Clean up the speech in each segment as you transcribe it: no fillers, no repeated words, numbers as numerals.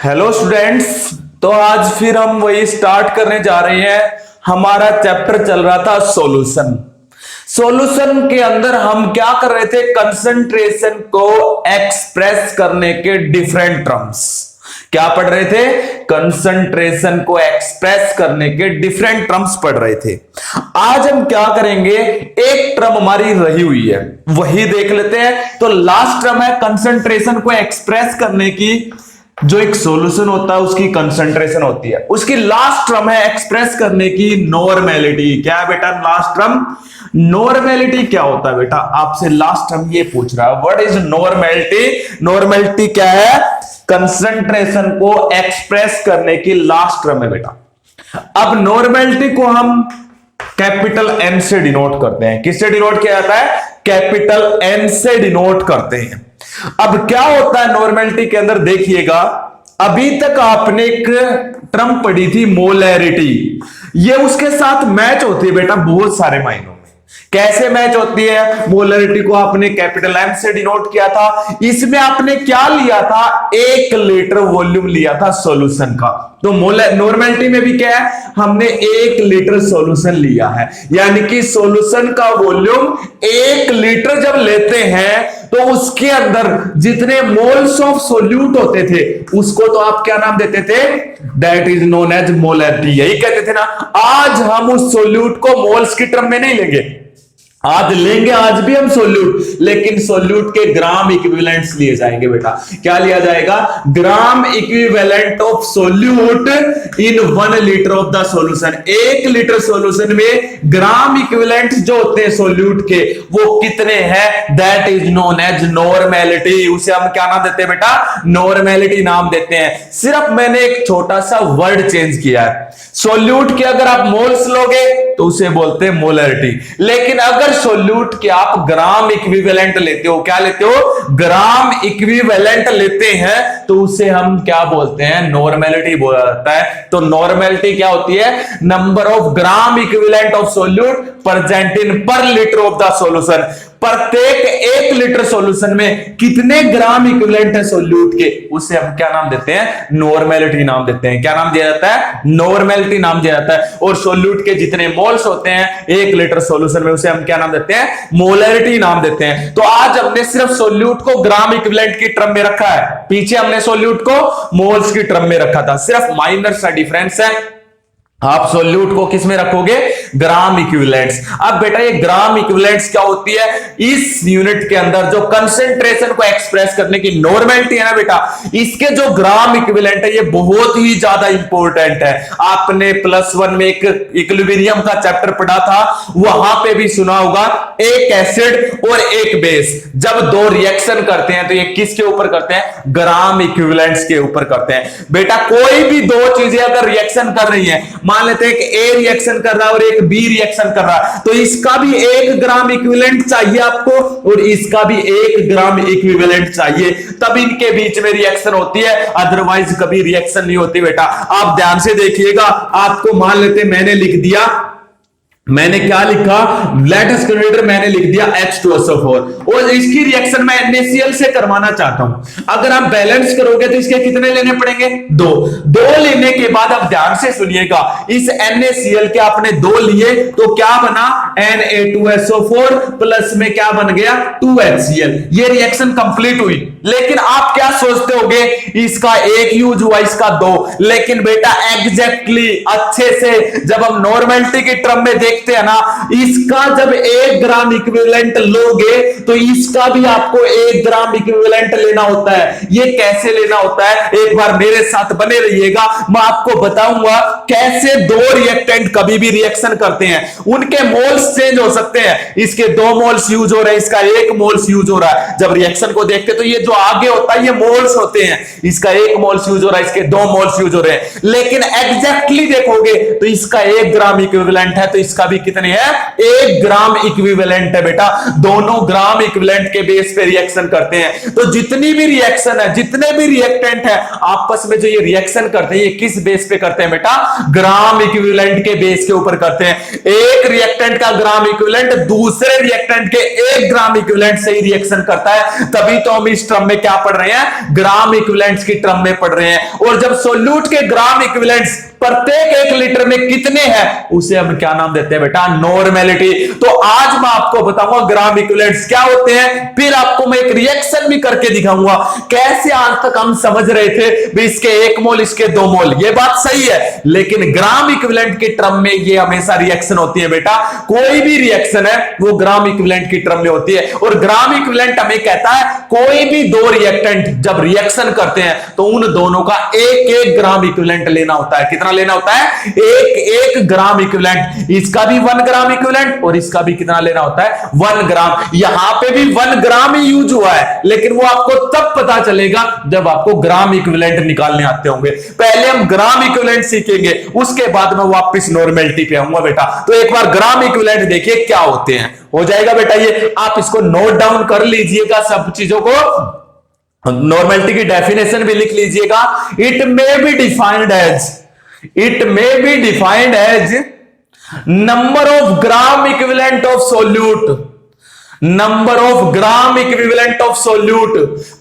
Hello students. तो आज फिर हम वही स्टार्ट करने जा रहे हैं। हमारा चैप्टर चल रहा था सॉल्यूशन। सॉल्यूशन के अंदर हम क्या कर रहे थे? कंसंट्रेशन को एक्सप्रेस करने के डिफरेंट टर्म्स। क्या पढ़ रहे थे? कंसंट्रेशन को एक्सप्रेस करने के डिफरेंट टर्म्स पढ़ रहे थे। आज हम क्या करेंगे? एक टर्म हमारी रही हुई है, वही देख लेते हैं। तो लास्ट टर्म है कंसंट्रेशन को एक्सप्रेस करने की। जो एक सॉल्यूशन होता है उसकी कंसंट्रेशन होती है, उसकी लास्ट टर्म है एक्सप्रेस करने की नॉर्मेलिटी। क्या है बेटा लास्ट टर्म? नॉर्मेलिटी क्या होता है बेटा? आपसे लास्ट टर्म ये पूछ रहा है, व्हाट इज नॉर्मेलिटी? नॉर्मेलिटी क्या है? कंसंट्रेशन को एक्सप्रेस करने की लास्ट टर्म है बेटा। अब नॉर्मेलिटी को हम कैपिटल एन से डिनोट करते हैं। किससे डिनोट किया जाता है? कैपिटल एन से डिनोट करते हैं। अब क्या होता है नॉर्मेलिटी के अंदर? देखिएगा, अभी तक आपने एक टर्म पढ़ी थी मोलैरिटी। ये उसके साथ मैच होती है बेटा बहुत सारे मायनों में। कैसे मैच होती है? मोलैरिटी को आपने कैपिटल एम से डिनोट किया था। इसमें आपने क्या लिया था? 1 लीटर वॉल्यूम लिया था सॉल्यूशन का। तो नॉर्मेलिटी में भी क्या है? हमने 1 लीटर सॉल्यूशन लिया है, यानी कि सॉल्यूशन का वॉल्यूम 1 लीटर जब लेते हैं तो उसके अंदर जितने मोल्स ऑफ सोल्यूट होते थे उसको तो आप क्या नाम देते थे? That is known as molarity. यही कहते थे ना। आज हम उस सोल्यूट को मोल्स की टर्म में नहीं लेंगे, आज लेंगे, आज भी हम सोल्यूट, लेकिन सोल्यूट के ग्राम इक्विवेलेंट्स लिए जाएंगे बेटा। क्या लिया जाएगा? ग्राम equivalent of solute in 1 litre of the solution. 1 litre solution में ग्राम इक्विवेलेंट जो होते हैं सोल्यूट के, वो कितने हैं? That is known as normality. उसे हम क्या नाम देते हैं बेटा? नॉर्मेलिटी नाम देते हैं। सिर्फ मैंने एक छोटा सा वर्ड चेंज किया है। सोल्यूट के अगर आप मोल्स लोगे तो उसे बोलते हैं मोलैरिटी, लेकिन अगर सोल्यूट के आप ग्राम इक्विवेलेंट लेते हो, क्या लेते हो? ग्राम इक्विवेलेंट लेते हैं, तो उसे हम क्या बोलते हैं? नॉर्मेलिटी बोला जाता है। तो नॉर्मेलिटी क्या होती है? Number of gram equivalent of solute present in per litre of the solution. प्रत्येक 1 लीटर सॉल्यूशन में कितने ग्राम इक्विवेलेंट है सोल्यूट के, उसे हम क्या नाम देते हैं? नॉर्मेलिटी नाम देते हैं। क्या नाम दिया जाता है? नॉर्मेलिटी नाम दिया जाता है। और सोल्यूट के जितने मोल्स होते हैं 1 लीटर सॉल्यूशन में, उसे हम क्या नाम देते हैं? मोलैरिटी नाम देते हैं। तो आज हमने सिर्फ सोल्यूट को ग्राम इक्विवेलेंट की टर्म में रखा है, पीछे हमने सोल्यूट को मोल्स की टर्म में रखा था। सिर्फ माइनर सा डिफरेंस है। आप सोल्यूट को किस में रखोगे? ग्राम इक्विवेलेंट्स। अब बेटा ये ग्राम इक्विवेलेंट्स क्या होती है? इस यूनिट के अंदर जो कंसंट्रेशन को एक्सप्रेस करने की नॉर्मेलिटी है ना बेटा, इसके जो ग्राम इक्विवेलेंट है ये बहुत ही ज्यादा इंपॉर्टेंट है। आपने +1 में एक इक्विलिब्रियम का चैप्टर पढ़ा था, वहां पे भी सुना होगा, एक एसिड और एक बेस जब 2 रिएक्शन करते हैं तो ये किसके ऊपर करते हैं? ग्राम इक्विवेलेंट्स के ऊपर करते हैं। बेटा कोई भी 2 चीजें अगर रिएक्शन कर रही है, मान लेते हैं कि ए रिएक्शन कर रहा है और एक बी रिएक्शन कर रहा है, तो इसका भी 1 ग्राम इक्विवेलेंट चाहिए आपको और इसका भी 1 ग्राम इक्विवेलेंट चाहिए, तब इनके बीच में रिएक्शन होती है, अदरवाइज कभी रिएक्शन नहीं होती बेटा। आप ध्यान से देखिएगा, आपको मान लेते मैंने लिख दिया, मैंने क्या लिखा? लेट अस कंसीडर, मैंने लिख दिया H2SO4 और इसकी रिएक्शन मैं NaCl से करवाना चाहता हूं। अगर आप बैलेंस करोगे तो इसके कितने लेने पड़ेंगे? 2 लेने के बाद अब ध्यान से सुनिएगा, इस NaCl के आपने 2 लिए तो क्या बना? Na2SO4 प्लस में क्या बन गया? 2HCl। ये रिएक्शन कंप्लीट हुई। लेकिन आप क्या सोचते होगे? इसका 1 यूज हुआ, इसका 2। लेकिन बेटा एग्जैक्टली अच्छे से जब हम नॉर्मेलिटी की टर्म में देखते हैं ना, इसका जब 1 ग्राम इक्विवेलेंट लोगे तो इसका भी आपको 1 ग्राम इक्विवेलेंट लेना होता है। ये कैसे लेना होता है? एक बार मेरे साथ बने रहिएगा, मैं आपको बताऊंगा कैसे 2 रिएक्टेंट कभी भी रिएक्शन करते हैं, उनके मोल्स चेंज हो सकते हैं। इसके 2 मोल्स यूज हो रहे हैं, इसका 1 मोल्स यूज हो रहा है। जब रिएक्शन को देखते तो ये जो आगे होता है ये मोल्स होते हैं, इसका 1 मोल्स यूज हो रहा है, इसके 2 मोल्स यूज हो रहे हैं। लेकिन एग्जैक्टली देखोगे तो इसका 1 ग्राम इक्विवेलेंट है तो इसका इसका भी कितने है, 1 ग्राम इक्विवेलेंट है बेटा। दोनों ग्राम इक्विवेलेंट के बेस पे रिएक्शन करते हैं। तो जितनी भी रिएक्शन है, जितने भी रिएक्टेंट है आपस में जो ये रिएक्शन करते हैं, ये किस बेस पे करते हैं बेटा, ग्राम इक्विवेलेंट के बेस के ऊपर करते हैं। एक रिएक्टेंट का ग्राम इक्विवेलेंट दूसरे रिएक्टेंट के 1 ग्राम इक्विवेलेंट से ही रिएक्शन करता है। तभी तो हम इस टर्म में क्या पढ़ रहे हैं, ग्राम इक्विवेलेंट्स की टर्म में पढ़ रहे हैं। और जब सोल्यूट के ग्राम इक्विवेलेंट्स प्रत्येक 1 लीटर में कितने हैं, उसे हम क्या नाम देते हैं बेटा, नॉर्मेलिटी। तो आज मैं आपको बताऊंगा ग्राम इक्विवेलेंट्स क्या होते हैं, फिर आपको मैं एक रिएक्शन भी करके दिखाऊंगा। कैसे आज तक हम समझ रहे थे भी इसके 1 मोल इसके 2 मोल, ये बात सही है, लेकिन ग्राम इक्विवेलेंट के टर्म में ये हमेशा रिएक्शन होती है बेटा। कोई भी रिएक्शन है वो ग्राम इक्विवेलेंट की टर्म में होती है। और ग्राम इक्विवेलेंट हमें कहता है कोई भी 2 रिएक्टेंट जब रिएक्शन करते हैं तो उन दोनों का 1-1 ग्राम इक्विवेलेंट लेना होता है। कितना लेना होता है, 1-1 ग्राम इक्विवेलेंट। इसका भी 1 ग्राम इक्विवेलेंट और इसका भी कितना लेना होता है, 1 ग्राम। यहां पे भी 1 ग्राम ही यूज हुआ है, लेकिन वो आपको तब पता चलेगा जब आपको ग्राम इक्विवेलेंट निकालने आते होंगे। पहले हम ग्राम इक्विवेलेंट सीखेंगे, उसके बाद में वापस नॉर्मेलिटी पे आऊंगा बेटा। तो एक बार ग्राम इक्विवेलेंट देखिए क्या होते हैं, हो जाएगा बेटा। ये आप इसको नोट डाउन कर लीजिएगा सब चीजों को, नॉर्मेलिटी की डेफिनेशन भी लिख लीजिएगा। It may be defined as number of gram equivalent of solute, number of gram equivalent of solute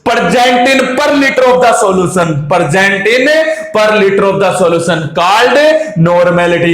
present in per liter of the solution, present in per liter of the solution, called normality।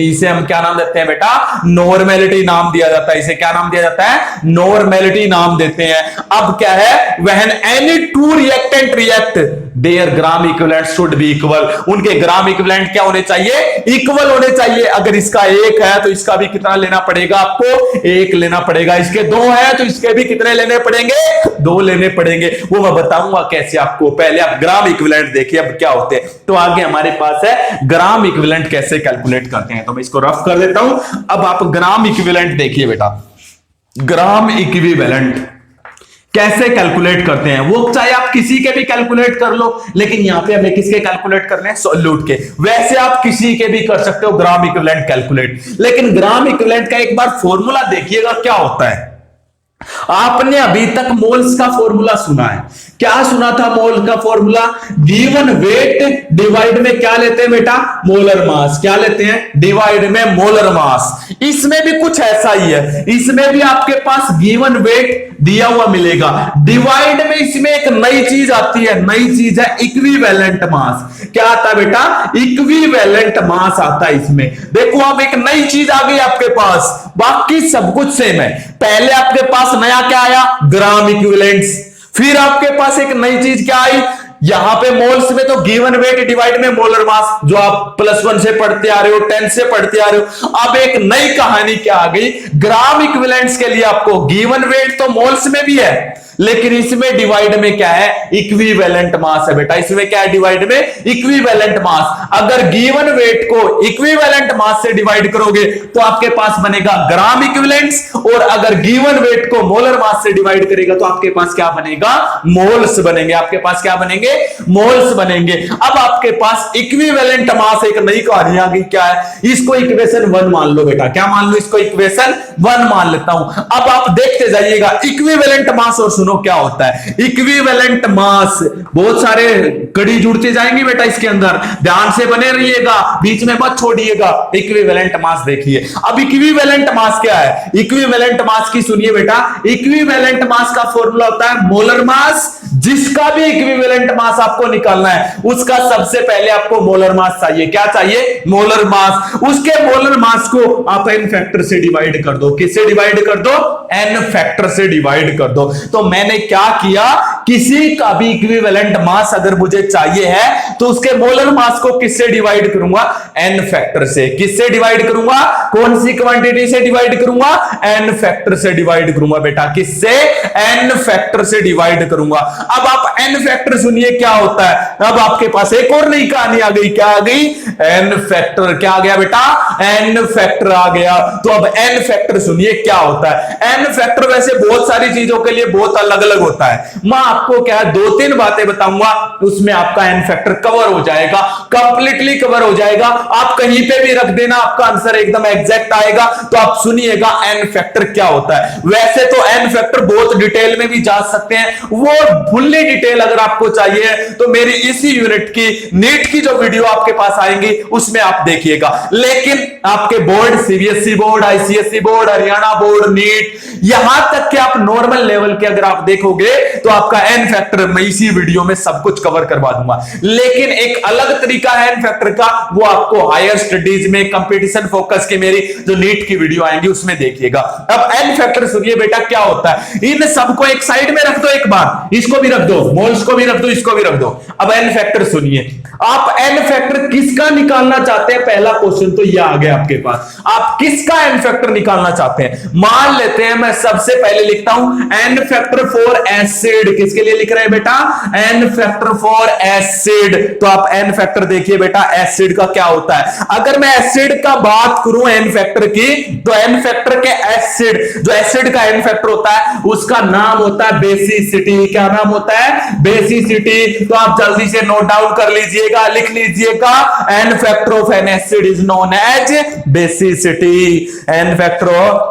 इसे हम क्या नाम देते हैं बेटा, normality नाम दिया जाता है। इसे क्या नाम दिया जाता है, नॉर्मेलिटी नाम देते हैं। अब क्या है, when any two reactant react their gram equivalent should be equal, उनके ग्राम इक्विवेलेंट क्या होने चाहिए, इक्वल होने चाहिए। अगर इसका 1 है तो इसका भी कितना लेना पड़ेगा आपको, 1 लेना पड़ेगा। इसके 2 है तो इसके भी कितने लेने पड़ेंगे, 2 लेने पड़ेंगे। वो मैं बताऊंगा कैसे आपको। पहले आप ग्राम इक्विवेलेंट देखिए अब क्या होते हैं। तो आगे हमारे पास है ग्राम इक्विवेलेंट कैसे कैलकुलेट करते हैं, तो मैं इसको रफ कर देता हूं। अब आप ग्राम इक्विवेलेंट देखिए बेटा, ग्राम इक्विवेलेंट कैसे कैलकुलेट करते हैं। वो चाहे आप किसी के भी कैलकुलेट कर लो, लेकिन यहां पे हमें किसके कैलकुलेट करने हैं, सोल्यूट के। वैसे आप किसी के भी कर सकते हो ग्राम इक्विवेलेंट कैलकुलेट, लेकिन ग्राम इक्विवेलेंट का एक बार फॉर्मूला देखिएगा क्या होता है। आपने अभी तक मोल्स का फॉर्मूला सुना है, क्या सुना था मोल का फॉर्मूला, गिवन वेट डिवाइड में क्या लेते हैं बेटा, मोलर मास। क्या लेते हैं, डिवाइड में मोलर मास। इसमें भी कुछ ऐसा ही है, इसमें भी आपके पास गिवन वेट दिया हुआ मिलेगा, डिवाइड में इसमें एक नई चीज आती है, नई चीज है इक्विवेलेंट मास। क्या आता है बेटा, इक्विवेलेंट मास आता है इसमें। देखो अब एक नई चीज आ गई आपके पास, बाकी सब कुछ सेम है। पहले आपके पास नया क्या आया, ग्राम इक्विवेलेंट्स। फिर आपके पास एक नई चीज क्या आई, यहां पे मोल्स में तो गिवन वेट डिवाइड में मोलर मास, जो आप +1 से पढ़ते आ रहे हो, 10 से पढ़ते आ रहे हो। अब एक नई कहानी क्या आ गई, ग्राम इक्विवेलेंट्स के लिए आपको गिवन वेट तो मोल्स में भी है, लेकिन इसमें डिवाइड में क्या है, इक्विवेलेंट मास है बेटा। इसमें क्या है, डिवाइड में इक्विवेलेंट मास। अगर गिवन वेट को इक्विवेलेंट मास से डिवाइड करोगे तो आपके पास बनेगा ग्राम इक्विवेलेंट्स, और अगर गिवन वेट को मोलर मास से डिवाइड करेगा तो आपके पास क्या बनेगा, मोल्स बनेंगे। आपके पास क्या बनेंगे, मोल्स बनेंगे। अब आपके पास इक्विवेलेंट मास, एक नई कहानी आ गई, क्या है, इसको इक्वेशन 1 मान लो बेटा। क्या मान लो, इसको इक्वेशन 1 मान लेता हूं। अब आप देखते जाइएगा इक्विवेलेंट मास, और सुनो क्या होता है इक्विवेलेंट मास। बहुत सारे कड़ी जुड़ते जाएंगे बेटा इसके अंदर, ध्यान से बने रहिएगा, बीच में मत छोड़िएगा। इक्विवेलेंट मास देखिए। अब इक्विवेलेंट मास क्या है, इक्विवेलेंट मास की सुनिए बेटा। इक्विवेलेंट मास का फॉर्मूला होता है मोलर मास। जिसका भी इक्विवेलेंट मास आपको निकालना है, उसका सबसे पहले आपको मोलर मास चाहिए। क्या चाहिए, मोलर मास। उसके मोलर मास को आप n फैक्टर से डिवाइड कर दो। किससे डिवाइड कर दो, n फैक्टर से डिवाइड कर दो। तो मैंने क्या किया, किसी का भी इक्विवेलेंट मास अगर मुझे चाहिए है तो उसके मोलर मास को किससे डिवाइड करूंगा, n फैक्टर से। किससे डिवाइड करूंगा, कौन सी क्वांटिटी से डिवाइड करूंगा, n फैक्टर से डिवाइड करूंगा बेटा। किससे, n फैक्टर से डिवाइड करूंगा। अब आप n फैक्टर सुनिए क्या होता है। अब आपके पास एक और नई कहानी आ गई, क्या आ गई, n फैक्टर। क्या आ गया बेटा, n फैक्टर आ गया। तो अब n फैक्टर सुनिए क्या होता है। n फैक्टर वैसे बहुत सारी चीजों के लिए बहुत अलग अलग होता है। मैं आपको क्या है 2-3 बातें बताऊंगा, उसमें आपका एन फैक्टर कवर हो जाएगा, कंप्लीटली कवर हो जाएगा। आप कहीं पे भी रख देना, आपका आंसर एकदम एग्जैक्ट आएगा। तो आप सुनिएगा एन फैक्टर क्या होता है। वैसे तो एन फैक्टर बहुत डिटेल में भी जा सकते हैं, वो फुल्ली डिटेल अगर आपको चाहिए तो मेरी इसी यूनिट की नीट की जो वीडियो आपके पास आएंगी उसमें आप देखिएगा। लेकिन आपके board, CBSE board, ICSE board, Haryana board, NEET, यहां तक कि आप नॉर्मल लेवल के अगर आप देखोगे तो आपका एन फैक्टर मैं इसी वीडियो में सब कुछ कवर करवा दूंगा। लेकिन एक अलग तरीका है एन फैक्टर का, वो आपको हायर स्टडीज में कंपटीशन फोकस की मेरी जो नीट की वीडियो आएंगी उसमें देखिएगा। अब एन फैक्टर सुनिए बेटा क्या होता है। इन सबको एक साइड में रख दो, एक बार इसको भी रख दो, मोल्स को भी रख दो, इसको भी रख दो। अब एन फैक्टर सुनिए, आप एन फैक्टर किसका निकालना चाहते हैं, पहला क्वेश्चन तो ये आ गया आपके पास। आप किसका एन फैक्टर निकालना चाहते हैं। मान लेते हैं मैं सबसे पहले लिखता हूं एन फैक्टर फॉर एसिड। किसके लिए लिख रहे हैं बेटा, एन फैक्टर फॉर एसिड। तो आप एन फैक्टर देखिए बेटा, एसिड का क्या होता है। अगर मैं एसिड का बात करूं एन फैक्टर की, तो एन फैक्टर के एसिड, जो एसिड का एन फैक्टर होता है उसका नाम होता है बेसिसिटी। क्या नाम होता है, बेसिसिटी। तो आप जल्दी से नोट डाउन कर लीजिएगा, लिख लीजिएगा, N factor of an acid is known as basicity. N factor of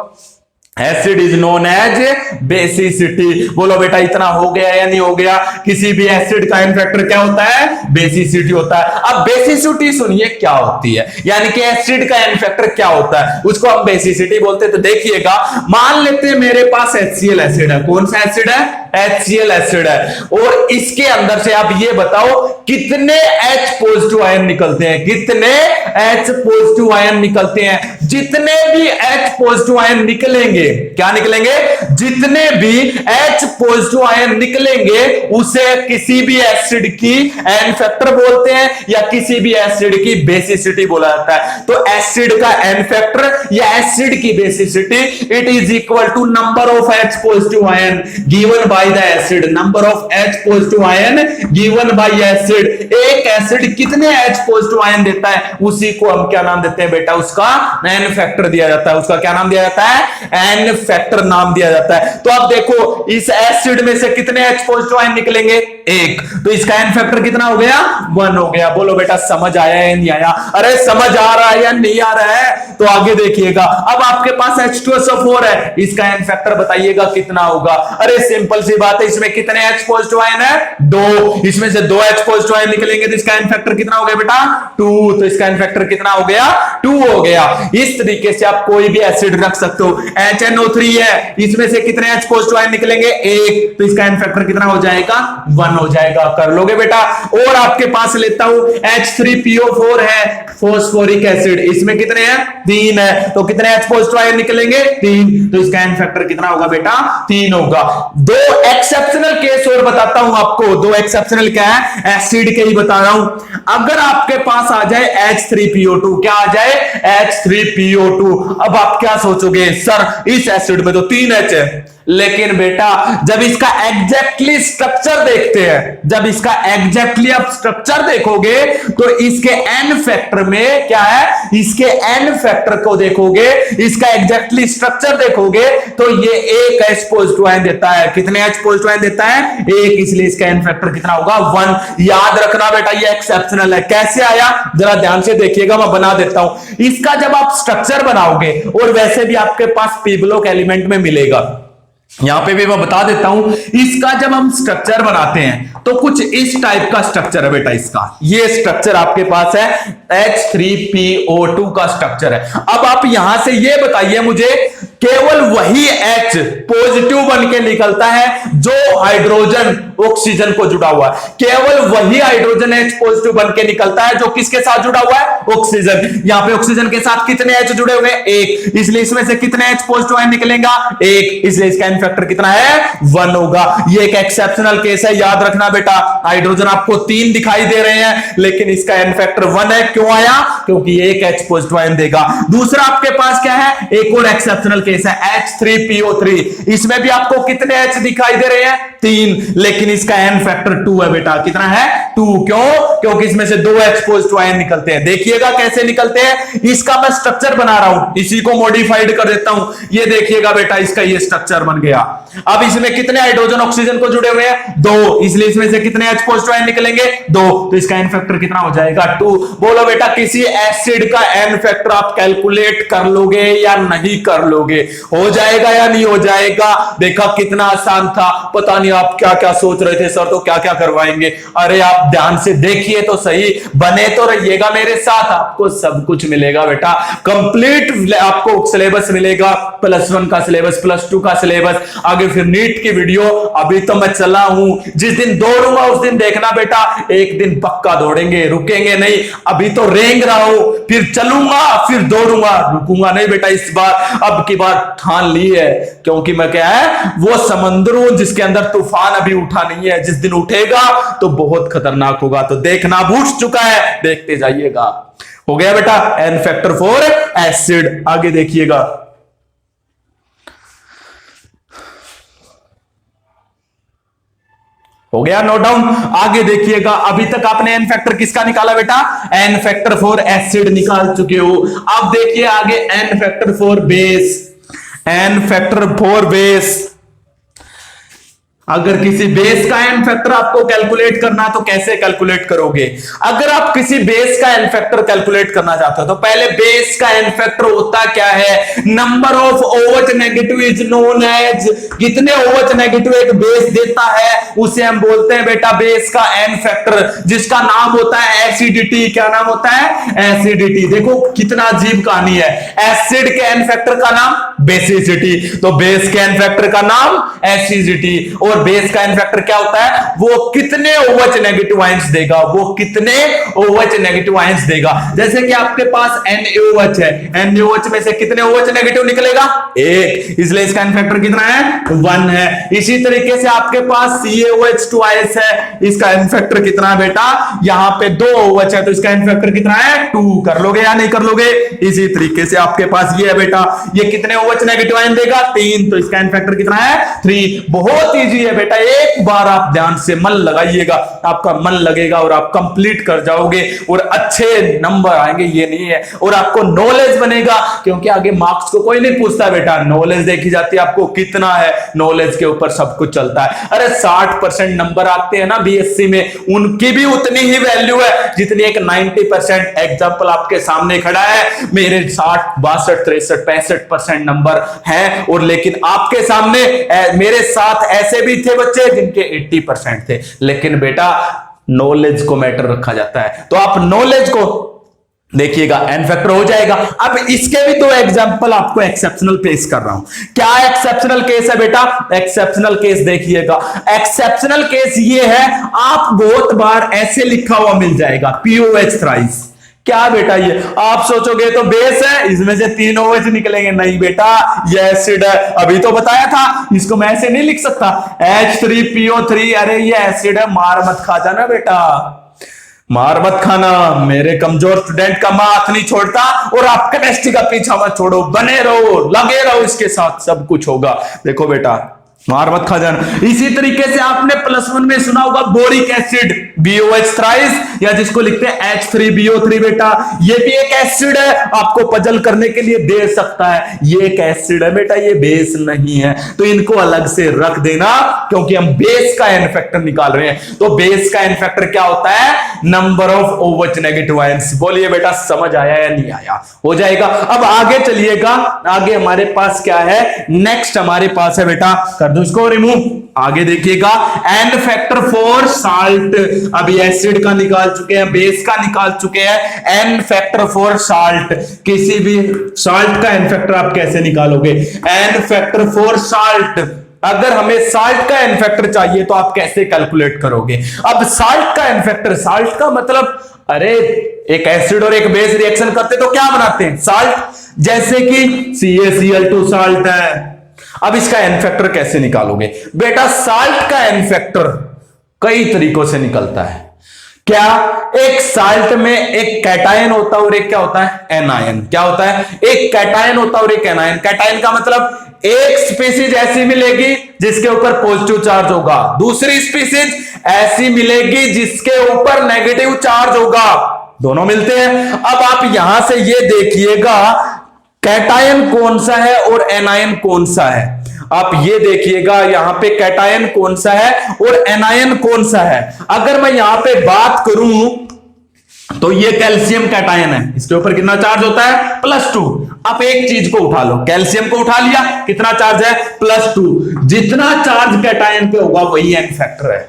acid is known as basicity. बोलो बेटा इतना हो गया या नहीं हो गया। किसी भी एसिड का एन फैक्टर क्या होता है, बेसिसिटी होता है। अब बेसिसिटी सुनिए क्या होती है, यानी कि एसिड का एन फैक्टर क्या होता है उसको हम बेसिसिटी बोलते हैं। तो देखिएगा, मान लेते हैं मेरे पास HCl एसिड है। कौन सा एसिड है, HCl एसिड है। और इसके अंदर से आप ये बताओ कितने H पॉजिटिव आयन निकलते हैं, कितने H पॉजिटिव आयन निकलते हैं। जितने भी H पॉजिटिव आयन निकलेंगे, क्या निकलेंगे, जितने भी H पॉजिटिव आयन निकलेंगे उसे किसी भी एसिड की एन फैक्टर बोलते हैं या किसी भी एसिड की बेसिसिटी बोला जाता है। तो एसिड का एन फैक्टर या एसिड की basicity it is equal to number of H positive ion given by the acid. Number of H positive ion given by acid. एक एसिड कितने H पॉजिटिव आयन देता है उसी को हम क्या नाम देते हैं बेटा, उसका एन फैक्टर दिया जाता है। उसका क्या नाम दिया जाता है, एन फैक्टर नाम दिया जाता है। तो अब देखो इस एसिड में से कितने H पॉजिटिव आयन निकलेंगे, एक। तो इसका एन फैक्टर कितना हो गया, 1 हो गया। बोलो बेटा समझ आया या नहीं आया। अरे समझ आ रहा है या नहीं आ रहा है, तो आगे देखिएगा। अब आपके पास H2SO4 है, इसका एन फैक्टर बताइएगा कितना होगा। अरे सिंपल सी बात है, इसमें कितने H पॉजिटिव आयन है, 2। इसमें से 2 H पॉजिटिव आयन निकलेंगे तो इसका एन फैक्टर कितना हो गया बेटा, 2। तो इसका एन फैक्टर कितना हो गया, 2 हो गया। इस तरीके से आप कोई भी एसिड रख सकते हो। HNO3 है, इसमें से कितने H पॉजिटिव आयन निकलेंगे, 1। तो इसका एन फैक्टर कितना हो जाएगा, 1 हो जाएगा। कर लोगे बेटा। और आपके पास लेता हूं H3PO4 है, फॉस्फोरिक एसिड, इसमें कितने हैं, 3 है। तो कितने H पॉजिटिव आयन निकलेंगे, 3। तो इसका एन फैक्टर कितना होगा बेटा, 3 होगा। 2 एक्सेप्शनल केस और बताता हूं आपको। 2 एक्सेप्शनल क्या है, एसिड के ही बता रहा हूं। अगर आपके पास आ जाए H3PO2, क्या आ जाए, H3PO2। अब आप क्या सोचोगे, सर इस एसिड में तो 3 H है। लेकिन बेटा जब इसका एग्जैक्टली स्ट्रक्चर देखते हैं, जब इसका एग्जैक्टली आप स्ट्रक्चर देखोगे तो इसके एन फैक्टर में क्या है, इसके एन फैक्टर को देखोगे, इसका एग्जैक्टली स्ट्रक्चर देखोगे तो ये एक H पॉजिटिव आयन देता है। कितने H पॉजिटिव आयन देता है, 1। इसलिए इसका एन फैक्टर कितना होगा, 1। याद रखना बेटा ये एक्सेप्शनल है। कैसे आया जरा ध्यान से देखिएगा, मैं बना देता हूं। इसका जब आप स्ट्रक्चर बनाओगे, और वैसे भी आपके पास पी ब्लॉक एलिमेंट में मिलेगा, यहां पे भी मैं बता देता हूं। इसका जब हम स्ट्रक्चर बनाते हैं तो कुछ इस टाइप का स्ट्रक्चर है बेटा। इसका ये स्ट्रक्चर आपके पास है, H3PO2 का स्ट्रक्चर है। अब आप यहां से ये बताइए मुझे, केवल वही H पॉजिटिव बन के निकलता है जो हाइड्रोजन ऑक्सीजन को जुड़ा हुआ है। केवल वही हाइड्रोजन H पॉजिटिव बन के निकलता है जो किसके साथ जुड़ा हुआ है, ऑक्सीजन। यहां पे ऑक्सीजन के साथ कितने H जुड़े हुए हैं, 1। इसलिए इसमें से कितने H पॉजिटिव आयन निकलेगा, 1। इसलिए इसका एन फैक्टर कितना है, 1 होगा। ये एक एक्सेप्शनल केस है, याद रखना बेटा। हाइड्रोजन आपको 3 दिखाई दे रहे हैं लेकिन इसका एन फैक्टर 1 है। क्यों आया, क्योंकि एक H पॉजिटिव आयन देगा। दूसरा आपके पास क्या है, एक और एक्सेप्शनल केस है H3PO3। इसमें भी आपको कितने H दिखाई दे रहे हैं, 3। लेकिन लेकिन इसका एन फैक्टर 2 है बेटा। कितना है? 2। क्यों? क्योंकि इसमें से 2 एक्सपोज टू आयन निकलते हैं। देखिएगा कैसे निकलते हैं। इसका मैं स्ट्रक्चर बना रहा हूं, इसी को मॉडिफाइड कर देता हूं। ये देखिएगा बेटा, इसका ये स्ट्रक्चर बन गया। अब इसमें कितने हाइड्रोजन ऑक्सीजन को जुड़े हुए हैं? 2, इसलिए इसमें से कितने एक्सपोज टू आयन निकलेंगे? 2। तो इसका एन फैक्टर कितना हो जाएगा? 2। बोलो बेटा, किसी एसिड का एन फैक्टर आप कैलकुलेट कर लोगे या नहीं कर लोगे? हो जाएगा या नहीं हो जाएगा? देखा कितना आसान था। पता नहीं आप क्या क्या सोच रहे थे, सर तो क्या क्या करवाएंगे। अरे आप ध्यान से देखिए तो सही, बने तो रहिएगा मेरे साथ, आपको सब कुछ मिलेगा बेटा। कंप्लीट आपको सिलेबस मिलेगा, +1 का सिलेबस, +2 का सिलेबस, आगे फिर नीट की वीडियो। अभी तो मैं चला हूं, जिस दिन दौड़ूंगा उस दिन देखना बेटा, एक दिन पक्का दौड़ेंगे, रुकेंगे नहीं। अभी तो रेंग रहा हूं, फिर चलूंगा, फिर दौड़ूंगा, रुकूंगा नहीं बेटा। इस बार अब की बार ठान ली है, क्योंकि मैं क्या है, वो समंदर हूं जिसके अंदर तूफान अभी उठा नहीं है। जिस दिन उठेगा तो बहुत खतरनाक होगा। तो देखना बूझ चुका है, देखते जाइएगा। हो गया बेटा एन फैक्टर फॉर एसिड। आगे देखिएगा, हो गया नोट डाउन। आगे देखिएगा, अभी तक आपने एन फैक्टर किसका निकाला बेटा? एन फैक्टर फॉर एसिड निकाल चुके हो। अब देखिए आगे N factor for base. N factor for base, अगर किसी बेस का एन फैक्टर आपको कैलकुलेट करना तो कैसे कैलकुलेट करोगे? अगर आप किसी बेस का एन फैक्टर कैलकुलेट करना चाहते हो तो पहले बेस का एन फैक्टर होता क्या है? Number of OH negative is known as. कितने OH नेगेटिव एक बेस देता है उसे हम बोलते हैं बेटा बेस का एन फैक्टर, जिसका नाम होता है एसिडिटी। क्या नाम होता है? एसिडिटी। देखो कितना अजीब कहानी है। एसिड के एन फैक्टर का नाम बेसिसिटी, तो बेस के एन फैक्टर का नाम एसिडिटी। और बेस का एन फैक्टर क्या होता है? वो कितने OH नेगेटिव आयंस देगा, वो कितने OH नेगेटिव आयंस देगा। जैसे कि आपके पास NaOH है, NaOH में से कितने OH नेगेटिव निकलेगा? 1, इसलिए इसका एन फैक्टर कितना है? 1 है। इसी तरीके से आपके पास CaOH2 है, इसका एन फैक्टर कितना है बेटा? यहां पे 2 OH है, तो इसका एन फैक्टर कितना है? 2। कर लोगे या नहीं कर लोगे? इसी तरीके से आपके पास ये है बेटा, ये कितने OH नेगेटिव आयन देगा? 3, तो इसका एन फैक्टर कितना है? 3। बहुत ईजी है बेटा, एक बार आप ध्यान से मन लगाइएगा, आपका मन लगेगा और आप कंप्लीट कर जाओगे और अच्छे नंबर आएंगे। ये नहीं है, और आपको नॉलेज बनेगा, क्योंकि आगे मार्क्स को कोई नहीं पूछता बेटा, नॉलेज देखी जाती है आपको कितना है, नॉलेज के ऊपर सब कुछ चलता है। अरे 60% नंबर आते हैं ना बीएससी में, उनकी भी उतनी ही वैल्यू है जितनी एक 90%। एग्जांपल आपके सामने खड़ा है, मेरे 60, 62, 63, 65% नंबर है, और लेकिन आपके सामने मेरे साथ ऐसे भी थे बच्चे जिनके 80% थे। लेकिन बेटा नॉलेज को मैटर रखा जाता है, तो आप नॉलेज को देखिएगा, एन फैक्टर हो जाएगा। अब इसके भी 2 एग्जांपल आपको एक्सेप्शनल पेश कर रहा हूं। क्या एक्सेप्शनल केस है बेटा? एक्सेप्शनल केस देखिएगा। एक्सेप्शनल केस ये है, आप बहुत बार ऐसे लिखा हुआ मिल जाएगा POH थ्राइस। क्या बेटा ये? आप सोचोगे तो बेस है, इसमें से 3 OH निकलेंगे। नहीं बेटा, ये एसिड है। अभी तो बताया था, इसको मैं ऐसे नहीं लिख सकता H3PO3। अरे ये एसिड है, मार मत खा जाना बेटा, मार मत खाना। मेरे कमजोर स्टूडेंट का मैं हाथ नहीं छोड़ता, और आप केमिस्ट्री का पीछा मत छोड़ो, बने रहो, लगे रहो, इसके साथ सब कुछ होगा। देखो बेटा, मार मत खा जाना। इसी तरीके से आपने +1 में सुना होगा बोरिक एसिड, BOH थ्राइस, या जिसको लिखते हैं H3BO3 बेटा। ये भी एक एसिड है, आपको पजल करने के लिए दे सकता है। ये एक एसिड है बेटा, ये बेस नहीं है, तो इनको अलग से रख देना, क्योंकि हम बेस का एन फैक्टर निकाल रहे हैं। तो बेस का एन फैक्टर क्या होता है? Number of OH negative ions. बोलिए बेटा, समझ आया या नहीं आया? हो जाएगा। अब आगे चलिएगा, आगे हमारे पास क्या है? नेक्स्ट हमारे पास है बेटा, कर दो इसको रिमूव। आगे देखिएगा, एन फैक्टर फॉर साल्ट। अभी एसिड का निकाल चुके हैं, बेस का निकाल चुके हैं, एन फैक्टर फॉर साल्ट। किसी भी साल्ट का एन फैक्टर आप कैसे निकालोगे? N factor for salt. अगर हमें साल्ट का एन फैक्टर चाहिए तो आप कैसे कैलकुलेट करोगे? अब साल्ट का एन फैक्टर, साल्ट का मतलब, अरे एक एसिड और एक बेस रिएक्शन करते तो क्या बनाते हैं? साल्ट। जैसे कि CaCl2 साल्ट है। अब इसका एन फैक्टर कैसे निकालोगे? बेटा साल्ट का एन फैक्टर कई तरीकों से निकलता है। क्या? एक साल्ट में एक कैटायन होता है और एक क्या होता है? एनायन। क्या होता है? एक कैटायन होता है और एक एनायन। कैटायन का मतलब एक स्पीसीज ऐसी मिलेगी जिसके ऊपर पॉजिटिव चार्ज होगा, दूसरी स्पीसीज ऐसी मिलेगी जिसके ऊपर नेगेटिव चार्ज होगा, दोनों मिलते हैं। अब आप यहां से ये देखिएगा कैटायन कौन सा है और एनायन कौन सा है। आप ये देखिएगा यहां पे कैटायन कौन सा है और एनायन कौन सा है। अगर मैं यहां पे बात करूं तो ये कैल्शियम कैटायन है, इसके ऊपर कितना चार्ज होता है? +2। आप एक चीज को उठा लो, कैल्शियम को उठा लिया, कितना चार्ज है? +2। जितना चार्ज कैटायन पे होगा वही एन फैक्टर है,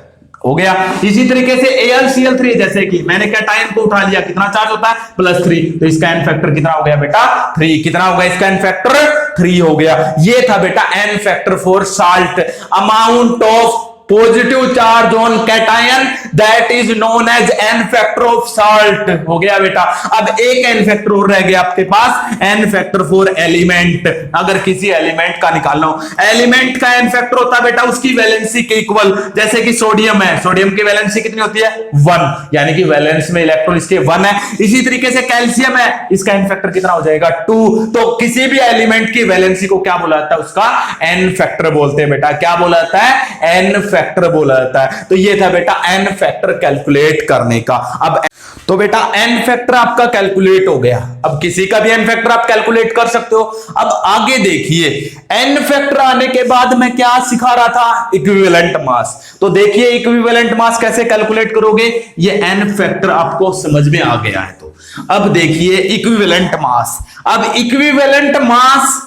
हो गया। इसी तरीके से AlCl3, जैसे कि मैंने कैटायन को उठा लिया, कितना चार्ज होता है? +3, तो इसका एन फैक्टर कितना हो गया बेटा? 3। कितना होगा इसका एन फैक्टर? 3 हो गया। ये था बेटा N factor for salt, amount of positive charge on cation that is known as N factor of salt. हो गया बेटा। अब एक एन फैक्टर और रह गया आपके पास, एन फैक्टर फॉर एलिमेंट। अगर किसी एलिमेंट का निकालना हो, एलिमेंट का एन फैक्टर होता है बेटा उसकी वैलेंसी के इक्वल। जैसे कि सोडियम है, सोडियम की वैलेंसी कितनी होती है? 1, यानी कि वैलेंस में इलेक्ट्रॉन इसके 1 है। इसी तरीके से कैल्शियम है, इसका एन फैक्टर कितना हो जाएगा? 2। तो किसी भी एलिमेंट की वैलेंसी को क्या बोला जाता है? उसका एन फैक्टर बोलते हैं बेटा। क्या बोला जाता है? एन फैक्टर बोला जाता है। तो ये था बेटा एन फैक्टर कैलकुलेट करने का। अब तो बेटा एन फैक्टर आपका कैलकुलेट हो गया। अब किसी का भी एन फैक्टर आप कैलकुलेट कर सकते हो। अब आगे देखिए, एन फैक्टर आने के बाद मैं क्या सिखा रहा था? Equivalent mass. तो देखिए इक्विवेलेंट मास कैसे कैलकुलेट करोगे, ये एन फैक्टर आपको समझ में आ गया है। तो अब देखिए इक्विवेलेंट मास। अब इक्विवेलेंट मास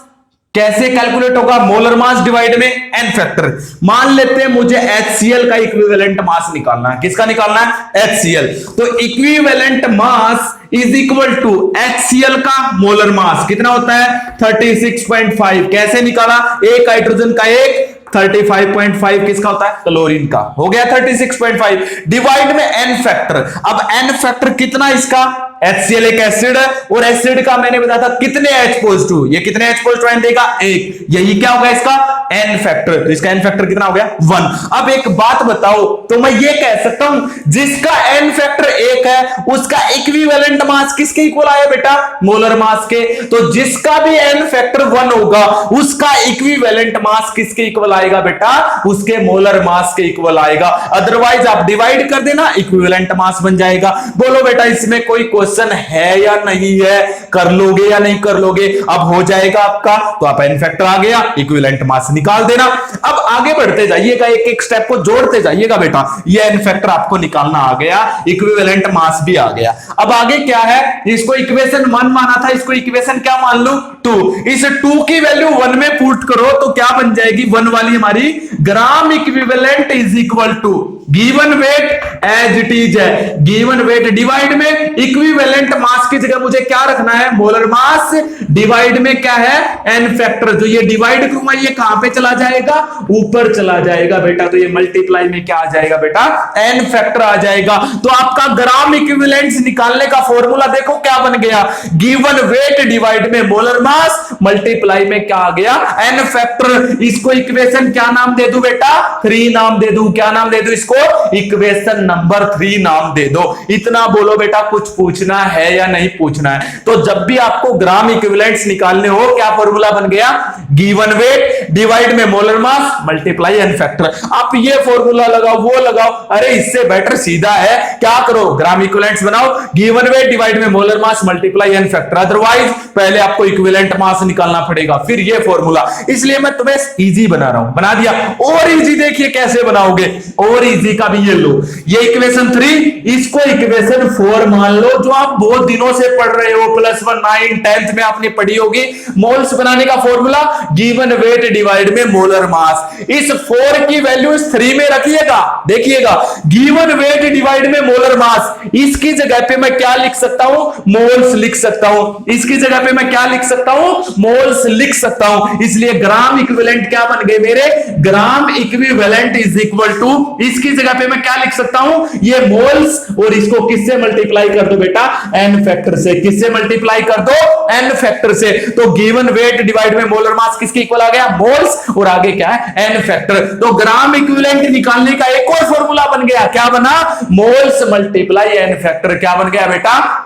कैसे कैलकुलेट होगा? मोलर मास डिवाइड में एन फैक्टर। मान लेते हैं मुझे HCl का इक्विवेलेंट मास निकालना है। किसका निकालना है? HCl। तो equivalent mass is equal to HCl का मोलर मास कितना होता है? 36.5। कैसे निकाला? एक हाइड्रोजन का एक, 35.5 किसका होता है? क्लोरीन का। हो गया 36.5 डिवाइड में एन फैक्टर। अब एन फैक्टर कितना इसका? HCl एक एसिड है और एसिड का मैंने बताया था कितने H पॉजिटिव, ये कितने H पॉजिटिव आयन देगा? 1। यही क्या होगा इसका? N factor. तो इसका एन फैक्टर कितना हो गया? 1। अब एक बात बताओ, तो मैं ये कह सकता हूं जिसका एन फैक्टर 1 है उसका इक्विवेलेंट मास किसके इक्वल आया बेटा? मोलर मास के। तो जिसका भी एन फैक्टर 1 होगा उसका इक्विवेलेंट मास किसके इक्वल आएगा बेटा? उसके मोलर मास के इक्वल आएगा। अदरवाइज आप डिवाइड कर देना, इक्विवेलेंट मास बन जाएगा। बोलो बेटा इसमें कोई क्वेश्चन है या नहीं है? कर लोगे या नहीं कर लोगे? अब हो जाएगा आपका। तो आप एन फैक्टर आ गया, इक्विवेलेंट मास निकाल देना। अब आगे बढ़ते जाइएगा, एक एक स्टेप को जोड़ते जाइएगा बेटा। ये एन फैक्टर आपको निकालना आ गया, इक्विवेलेंट मास भी आ गया। अब आगे क्या है? इसको इक्वेशन 1 माना था, इसको इक्वेशन क्या मान लूं? 2। इस 2 की वैल्यू 1 में पुट करो तो क्या बन जाएगी? 1 वाली हमारी gram equivalent is equal to given weight as it is है, गिवन वेट डिवाइड में इक्विवेलेंट मास की जगह मुझे क्या रखना है? मोलर मास डिवाइड में क्या है? N factor. जो ये डिवाइड करूंगा ये कहां पे चला जाएगा? ऊपर चला जाएगा बेटा। तो ये मल्टीप्लाई में क्या आ जाएगा बेटा? एन फैक्टर आ जाएगा। तो आपका ग्राम इक्विवेलेंस निकालने का फॉर्मूला देखो क्या बन गया? गिवन वेट डिवाइड में मोलर मास मल्टीप्लाई में क्या आ गया? N factor. इसको इक्वेशन क्या नाम दे दूं बेटा? 3 नाम दे दूं। क्या नाम दे दूं इसको? इक्वेशन नंबर 3 नाम दे दो। इतना बोलो बेटा, कुछ पूछना है या नहीं पूछना है? तो जब भी आपको ग्राम इक्विवेलेंट्स निकालने हो, क्या फॉर्मूला बन गया? गिवन वेट डिवाइड में molar mass multiply N factor. आप ये फॉर्मूला लगाओ, वो लगाओ, अरे इससे बेटर सीधा है, क्या करो? ग्राम इक्विवेलेंट्स बनाओ, गिवन वेट डिवाइड में molar mass multiply N factor. Otherwise पहले आपको इक्विवेलेंट मास निकालना पड़ेगा, फिर ये फॉर्मूला। इसलिए मैं तुम्हें इजी बना रहा हूं, बना दिया। और इजी देखिए कैसे बनाओगे, और इजी का भी ये लो, ये इक्वेशन 3, इसको इक्वेशन 4 मान लो, जो आप बहुत दिनों से पढ़ रहे हो। +1 9 10th में आपने पढ़ी होगी। मोल्स बनाने का फॉर्मूला गिवन वेट डिवाइड में मोलर मास। इस 4 की वैल्यू इस 3 में रखिएगा। देखिएगा गिवन वेट डिवाइड में मोलर मास, इसकी जगह पे मैं क्या लिख सकता हूं? मोल्स लिख सकता हूं। इसकी जगह पे मैं क्या लिख सकता हूं? मोल्स लिख सकता हूं। इसलिए ग्राम इक्विवेलेंट क्या बन गए मेरे? Gram equivalent is equal to, इसकी जगह पे मैं क्या लिख सकता हूं, ये मोल्स, और इसको किससे मल्टीप्लाई कर दो बेटा, n फैक्टर से। किससे मल्टीप्लाई कर दो, n फैक्टर से। तो गिवन वेट डिवाइड में मोलर मास किसके इक्वल आ गया, मोल्स, और आगे क्या है, n फैक्टर। तो ग्राम इक्विवेलेंट निकालने का एक और फॉर्मूला बन गया, क्या बना, मोल्स मल्टीप्लाई n फैक्टर। क्या बन गया बेटा,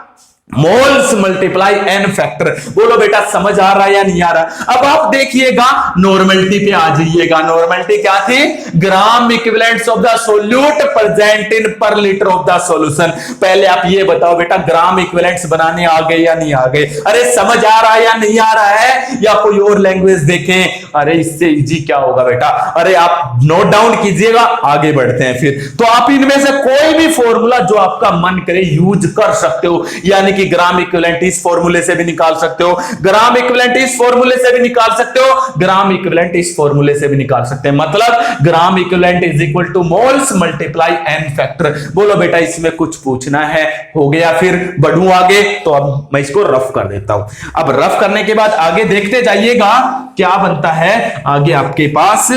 मोल्स मल्टीप्लाई n फैक्टर। बोलो बेटा समझ आ रहा है या नहीं आ रहा। अब आप देखिएगा नॉर्मलिटी पे आ जाइएगा। नॉर्मलिटी क्या थी, gram equivalents of the solute present in per litre of the solution. पहले आप ये बताओ बेटा, ग्राम इक्विवेलेंट्स बनाने आ गए या नहीं आ गए, अरे समझ आ रहा है या नहीं आ रहा है, या कोई और लैंग्वेज देखें, अरे इससे इजी क्या होगा बेटा, अरे आप नोट डाउन कीजिएगा, आगे बढ़ते हैं फिर। तो आप इनमें से कोई भी फॉर्मूला जो आपका मन करे यूज कर सकते हो, यानी कि ग्राम इक्विवेलेंट इस फॉर्मूले से भी निकाल सकते हो, ग्राम इक्विवेलेंट इस फॉर्मूले से भी निकाल सकते हो, ग्राम इक्विवेलेंट इस फॉर्मूले से भी निकाल सकते हैं। मतलब ग्राम equivalent is equal to moles multiply n factor. बोलो बेटा इसमें कुछ पूछना है, हो गया, फिर बढ़ूं आगे। तो अब मैं इसको रफ कर देता हूं। अब रफ करने के बाद आगे देखते जाइएगा क्या बनता है। आगे आपके पास,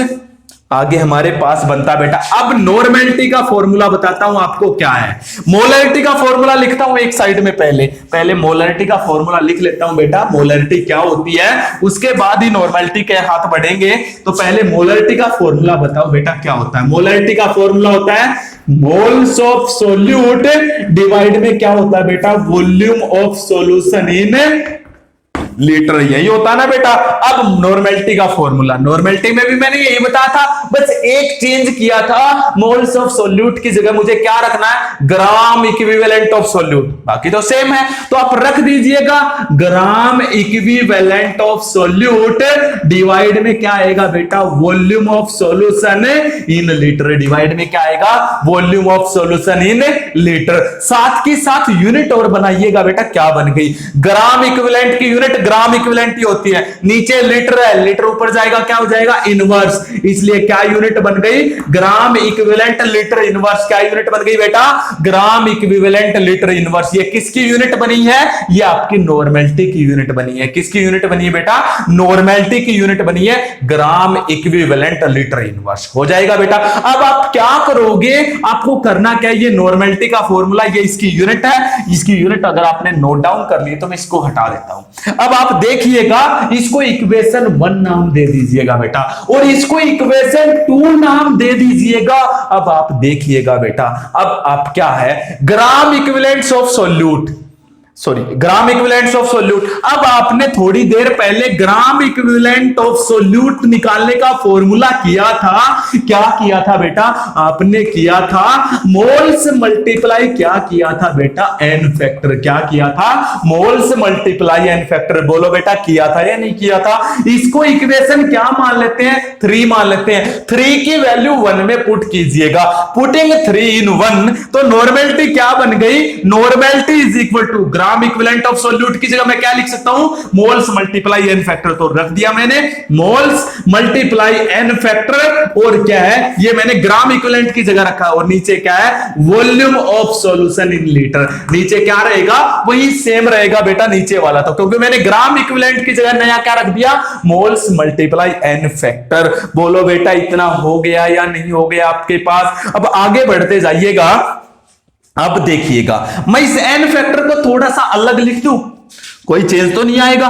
आगे हमारे पास बनता बेटा, अब नॉर्मलिटी का फॉर्मूला बताता हूं आपको क्या है। मोलरिटी का फॉर्मूला लिखता हूं एक साइड में, पहले मोलरिटी का फॉर्मूला लिख लेता हूं बेटा, मोलरिटी क्या होती है, उसके बाद ही नॉर्मलिटी के हाथ बढ़ेंगे। तो पहले मोलरिटी का फॉर्मूला बताओ बेटा क्या होता है। मोलरिटी का फॉर्मूला होता है मोल्स ऑफ सोल्यूट डिवाइड में क्या होता है बेटा, volume of solution in litre, यही होता है ना बेटा। अब नॉर्मलिटी का फॉर्मूला, नॉर्मलिटी में भी मैंने यही बताया था, बस एक चेंज किया था, मोल्स ऑफ सोल्यूट की जगह मुझे क्या रखना है, ग्राम इक्विवेलेंट ऑफ सोल्यूट, बाकी तो सेम है। तो आप रख दीजिएगा ग्राम इक्विवेलेंट ऑफ सोल्यूट डिवाइड में क्या आएगा बेटा, volume of solution in litre, divide में क्या आएगा, volume of solution in litre. साथ के साथ यूनिट और बनाइएगा बेटा, क्या बन गई, ग्राम इक्विवेलेंट की यूनिट ग्राम इक्विवेलेंट ही होती है, नीचे लीटर है, लीटर ऊपर जाएगा क्या हो जाएगा, इनवर्स, इसलिए क्या यूनिट बन गई, ग्राम इक्विवेलेंट लीटर इनवर्स। क्या यूनिट बन गई बेटा, ग्राम इक्विवेलेंट लीटर इनवर्स। ये किसकी यूनिट बनी है, ये आपकी नॉर्मलिटी की यूनिट बनी है। किसकी यूनिट बनी है बेटा, नॉर्मलिटी की यूनिट बनी है, ग्राम इक्विवेलेंट लीटर इनवर्स हो जाएगा बेटा। अब आप क्या करोगे, आपको करना क्या है, ये नॉर्मलिटी का फॉर्मूला, ये इसकी यूनिट है, इसकी यूनिट अगर आपने नोट डाउन कर ली तो मैं इसको हटा देता हूं। अब आप देखिएगा, इसको इक्वेशन 1 नाम दे दीजिएगा बेटा, और इसको इक्वेशन 2 नाम दे दीजिएगा। अब आप देखिएगा बेटा, अब आप क्या है, gram equivalents of solute, sorry gram equivalents of solute. अब आपने थोड़ी देर पहले ग्राम इक्विवेलेंट ऑफ सोल्यूट निकालने का फॉर्मूला किया था, क्या किया था बेटा, आपने किया था मोल्स मल्टीप्लाई, क्या किया था बेटा, n फैक्टर। क्या किया था, मोल्स मल्टीप्लाई n फैक्टर। बोलो बेटा किया था या नहीं किया था। इसको इक्वेशन क्या मान लेते हैं, 3 मान लेते हैं। 3 की वैल्यू 1 में पुट कीजिएगा, पुटिंग 3 in 1, तो नॉर्मलिटी क्या बन गई, normality is equal to gram equivalent of solute की जगह मैं क्या लिख सकता हूं, मोल्स मल्टीप्लाई n फैक्टर। तो रख दिया मैंने मोल्स मल्टीप्लाई n फैक्टर, और क्या है, ये मैंने ग्राम इक्विवेलेंट की जगह रखा, और नीचे क्या है, volume of solution in litre. नीचे क्या रहेगा, वही सेम रहेगा बेटा नीचे वाला, तो क्योंकि मैंने ग्राम इक्विवेलेंट की जगह नया क्या रख दिया, मोल्स मल्टीप्लाई n फैक्टर। बोलो बेटा इतना हो गया या नहीं हो गया आपके पास। अब आगे बढ़ते जाइएगा, अब देखिएगा, मैं इस n फैक्टर को थोड़ा सा अलग लिख दूं, कोई चेंज तो नहीं आएगा,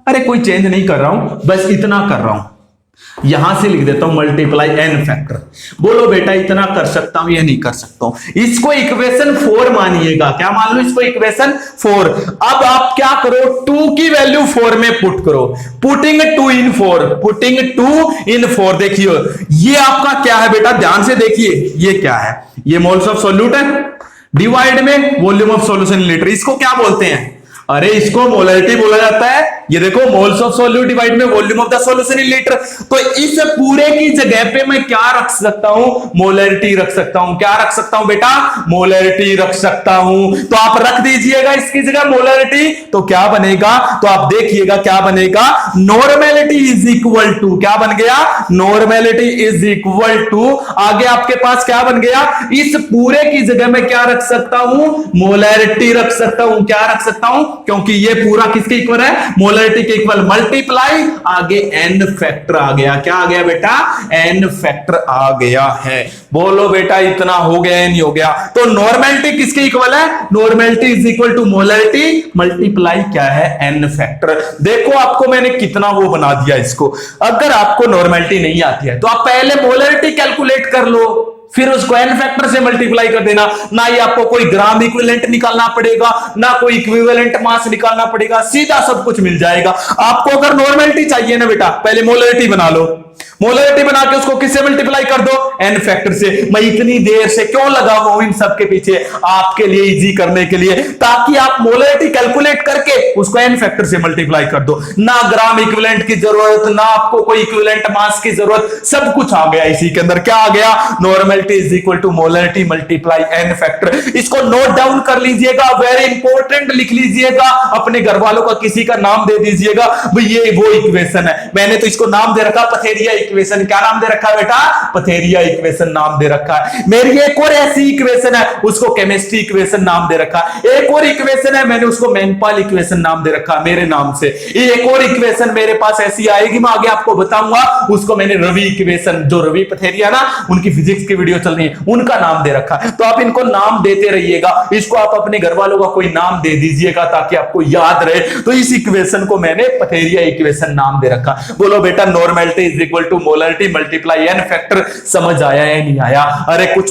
अरे कोई चेंज नहीं कर रहा हूं, बस इतना कर रहा हूं, यहां से लिख देता हूं मल्टीप्लाई n फैक्टर। बोलो बेटा इतना कर सकता हूं या नहीं कर सकता हूं। इसको इक्वेशन 4 मानिएगा, क्या मान लो, इसको इक्वेशन 4। अब आप क्या करो, 2 की वैल्यू 4 में पुट करो, पुटिंग 2 in 4, पुटिंग 2 in 4। देखिए ये आपका क्या है बेटा, ध्यान से देखिए, ये क्या है, ये मोल्स ऑफ सोल्यूट है, डिवाइड में वॉल्यूम ऑफ सॉल्यूशन लीटर। इसको क्या बोलते हैं, अरे इसको मोलरिटी बोला जाता है। ये देखो मोल्स ऑफ सोल्यूट डिवाइड में volume of the solution in litre. तो इस पूरे की जगह पे मैं क्या रख सकता हूं, मोलरिटी रख सकता हूं। क्या रख सकता हूं बेटा, मोलरिटी रख सकता हूं। तो आप रख दीजिएगा इसकी जगह मोलरिटी, तो क्या बनेगा, तो आप देखिएगा क्या बनेगा, नॉर्मलिटी इज इक्वल टू, क्या बन गया, नॉर्मलिटी इज इक्वल टू, आगे आपके पास क्या बन गया, इस पूरे की जगह में क्या रख सकता हूं, मोलरिटी रख सकता हूं। क्या रख सकता हूं, क्योंकि ये पूरा किसके इक्वल है, मोलरिटी के इक्वल, मल्टीप्लाई आगे एन फैक्टर आ गया, क्या आ गया बेटा, एन फैक्टर आ गया है। बोलो बेटा इतना हो गया नहीं हो गया। तो नॉर्मेलिटी किसके इक्वल है, normality is equal to molarity multiply क्या है, एन फैक्टर। देखो आपको मैंने कितना वो बना दिया इसको। अगर आपको नॉर्मेलिटी नहीं आती है तो आप पहले मोलरिटी कैलकुलेट कर लो, फिर उसको एन फैक्टर से मल्टीप्लाई कर देना। ना ही आपको कोई ग्राम इक्विवेलेंट निकालना पड़ेगा, ना कोई इक्विवेलेंट मास निकालना पड़ेगा, सीधा सब कुछ मिल जाएगा। आपको अगर नॉर्मेलिटी चाहिए ना बेटा, पहले मोलरिटी बना लो, मोलरिटी बना के उसको किससे मल्टीप्लाई कर दो, एन फैक्टर से। मैं इतनी देर से क्यों लगा हुआ हूं इन सब के पीछे, आपके लिए इजी करने के लिए, ताकि आप मोलरिटी कैलकुलेट करके उसको एन फैक्टर से मल्टीप्लाई कर दो। ना ग्राम इक्विवेलेंट की जरूरत, ना आपको कोई इक्विवेलेंट मास की जरूरत, सब कुछ आ गया इसी के अंदर। क्या आ गया, normality is equal to molarity multiply N factor. इसको नोट डाउन कर लीजिएगा, वेरी इंपॉर्टेंट, लिख लीजिएगा, अपने घर वालों का किसी का नाम दे दीजिएगा, भाई ये वो इक्वेशन है। मैंने तो इसको नाम दे रखा पथेरिया इक्वेशन। क्या नाम दे रखा है बेटा, पथेरिया इक्वेशन नाम दे रखा है। मेरी एक और ऐसी इक्वेशन है, उसको केमिस्ट्री इक्वेशन नाम दे रखा है। एक और इक्वेशन है, मैंने उसको मैनपाल इक्वेशन नाम दे रखा है मेरे नाम से। एक और इक्वेशन मेरे पास ऐसी आएगी, मैं आगे आपको बताऊंगा, उसको मैंने रवि इक्वेशन, जो रवि पथेरिया ना, उनकी फिजिक्स की वीडियो चल रही है, उनका नाम दे रखा है। तो आप इनको नाम देते रहिएगा, इसको आप अपने घर वालों का कोई नाम दे दीजिएगा ताकि आपको याद रहे। तो इस इक्वेशन को मैंने पथेरिया इक्वेशन नाम दे रखा। बोलो बेटा normality is equal to molarity multiply N factor. समझ आया या नहीं आया? अरे कुछ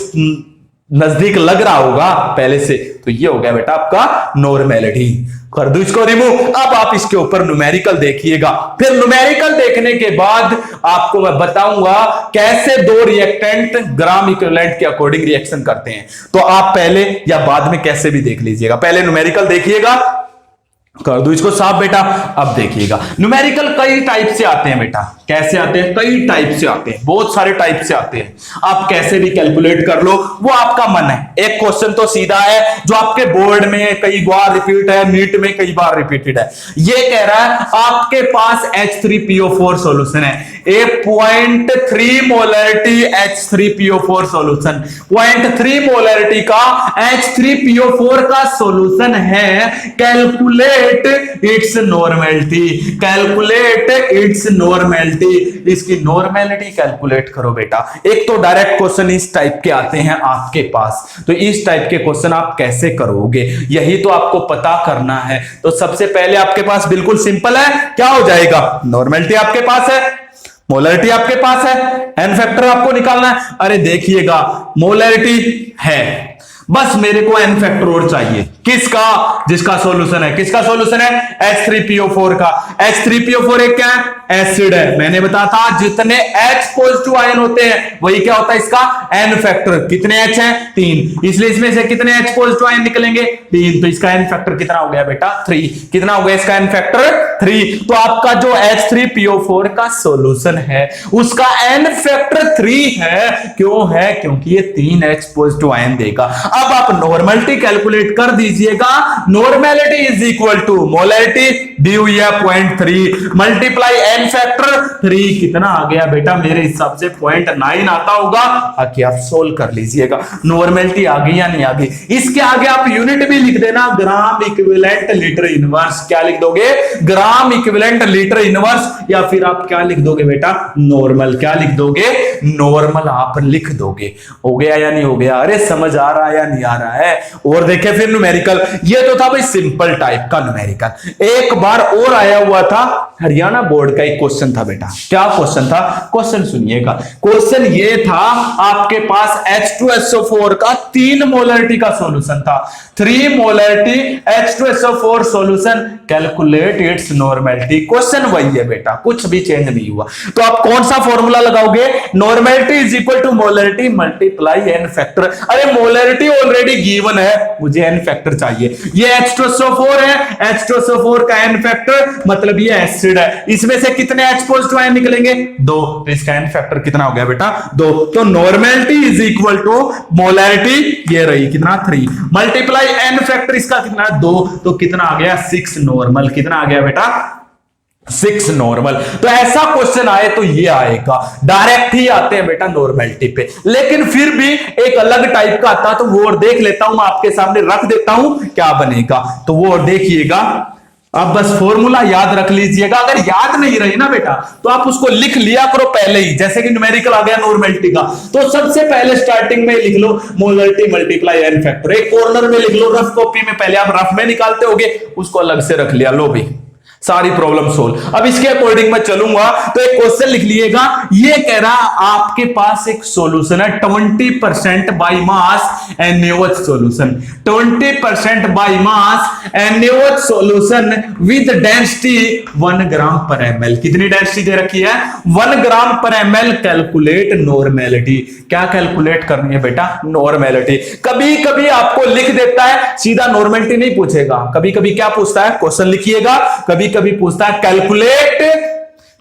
नजदीक लग रहा होगा पहले से। तो ये हो गया बेटा आपका नॉर्मेलिटी। कर दो इसको रिमूव। अब आप इसके ऊपर न्यूमेरिकल देखिएगा, फिर न्यूमेरिकल देखने के बाद आपको मैं बताऊंगा कैसे दो रिएक्टेंट ग्राम इक्विवेलेंट के अकॉर्डिंग रिएक्शन करते हैं। तो आप पहले या बाद में कैसे भी देख लीजिएगा, पहले न्यूमेरिकल देखिएगा। कर दो इसको साफ बेटा। अब देखिएगा न्यूमेरिकल कई टाइप से आते हैं बेटा। कैसे आते हैं? कई टाइप से आते हैं, बहुत सारे टाइप से आते हैं। आप कैसे भी कैलकुलेट कर लो, वो आपका मन है। एक क्वेश्चन तो सीधा है जो आपके बोर्ड में कई बार रिपीट है, नीट में कई बार रिपीटेड है। ये कह रहा है आपके पास H3PO4 सॉल्यूशन है, 0.3 मोलरिटी H3PO4 सॉल्यूशन, 0.3 मोलरिटी का H3PO4 का सॉल्यूशन है। Calculate its normality, calculate its normality. इसकी नॉर्मेलिटी कैलकुलेट करो बेटा। एक तो डायरेक्ट क्वेश्चन इस टाइप के आते हैं आपके पास, तो इस टाइप के क्वेश्चन आप कैसे करोगे, यही तो आपको पता करना है। तो सबसे पहले आपके पास बिल्कुल सिंपल है, क्या हो जाएगा, नॉर्मेलिटी आपके पास है, मोलरिटी आपके पास है, एन फैक्टर आपको निकालना है। अरे देखिएगा मोलरिटी है, बस मेरे को एन फैक्टर और चाहिए। किसका? जिसका सॉल्यूशन है। किसका सॉल्यूशन है? H3PO4 का। H3PO4 एक क्या है? एसिड है। मैंने बताया था जितने H पॉजिटिव आयन होते हैं वही क्या होता है इसका एन फैक्टर। कितने H हैं? 3, इसलिए इसमें से कितने H पॉजिटिव आयन निकलेंगे? 3। तो इसका एन फैक्टर कितना हो गया बेटा? 3। कितना हो गया इसका एन फैक्टर? 3। तो आपका जो H3PO4 का सॉल्यूशन है उसका एन फैक्टर 3 है। क्यों है? क्योंकि ये 3 H पॉजिटिव आयन देगा। अब आप नॉर्मेलिटी कैलकुलेट कर दीजिएगा। Normality is equal to molarity दी हुई है 0.3 मल्टीप्लाई एन फैक्टर 3। कितना आ गया बेटा? मेरे हिसाब से 0.9 आता होगा। आके आप सोल्व कर लीजिएगा। नॉर्मेलिटी आ गई या नहीं आ गई? इसके आगे आप यूनिट भी लिख देना, ग्राम इक्विवेलेंट लीटर इनवर्स। क्या लिख दोगे? Gram equivalent litre inverse. या फिर आप क्या लिख दोगे बेटा? नॉर्मल। क्या लिख दोगे? नॉर्मल आप लिख दोगे। हो गया या नहीं हो गया? अरे समझ आ रहा है या नहीं आ रहा है? और देखे फिर न्यूमेरिकल। ये तो था भाई सिंपल टाइप का न्यूमेरिकल। एक बार और आया हुआ था हरियाणा बोर्ड का एक क्वेश्चन था बेटा। क्या क्वेश्चन था? क्वेश्चन सुनिएगा। क्वेश्चन ये था आपके पास H2SO4 का 3 मोलरिटी का सॉल्यूशन था। 3 molarity H2SO4 solution, calculate its normality. Question वही है बेटा, कुछ भी चेंज नहीं हुआ। तो आप कौन सा फॉर्मूला लगाओगे? Normality is equal to molarity multiply N factor. अरे मोलरिटी ऑलरेडी गिवन है, मुझे एन फैक्टर चाहिए। ये H2SO4 है, H2SO4 का एन फैक्टर मतलब ये एसिड है। इसमें से कितने H पॉजिटिव आयन निकलेंगे? 2। तो इसका एन फैक्टर कितना हो गया बेटा? 2। तो normality is equal to molarity ये रही कितना? 3 मल्टीप्लाई एन फैक्टर इसका कितना? 2। तो कितना आ गया? 6 नॉर्मल। कितना आ गया बेटा? 6 नॉर्मल। तो ऐसा क्वेश्चन आए तो ये आएगा, डायरेक्ट ही आते हैं बेटा नॉर्मेलिटी पे। लेकिन फिर भी एक अलग टाइप का आता तो वो और देख लेता हूं, मैं आपके सामने रख देता हूं क्या बनेगा, तो वो और देखिएगा। अब बस फॉर्मूला याद रख लीजिएगा। अगर याद नहीं रही ना बेटा तो आप उसको लिख लिया करो पहले ही, जैसे कि न्यूमेरिकल आ गया नॉर्मेलिटी का, तो सबसे पहले स्टार्टिंग में लिख लो मोलरिटी मल्टीप्लाई एन फैक्टर, एक कॉर्नर में लिख लो रफ कॉपी में, पहले आप रफ में निकालते होगे उसको अलग से रख लिया, लो भी सारी प्रॉब्लम सोल्व। अब इसके अकॉर्डिंग मैं चलूंगा तो एक क्वेश्चन लिख लीजिएगा, ये कह रहा आपके पास एक सॉल्यूशन है 20% by mass NaOH solution, 20% by mass NaOH solution with density 1 ग्राम पर ml। कितनी डेंसिटी दे रखी है? 1 ग्राम पर ml। Calculate normality. क्या कैलकुलेट करनी है बेटा? नॉर्मेलिटी। कभी कभी आपको लिख देता है, सीधा नॉर्मेलिटी नहीं पूछेगा, कभी कभी क्या पूछता है, क्वेश्चन लिखिएगा, कभी कभी पूछता है calculate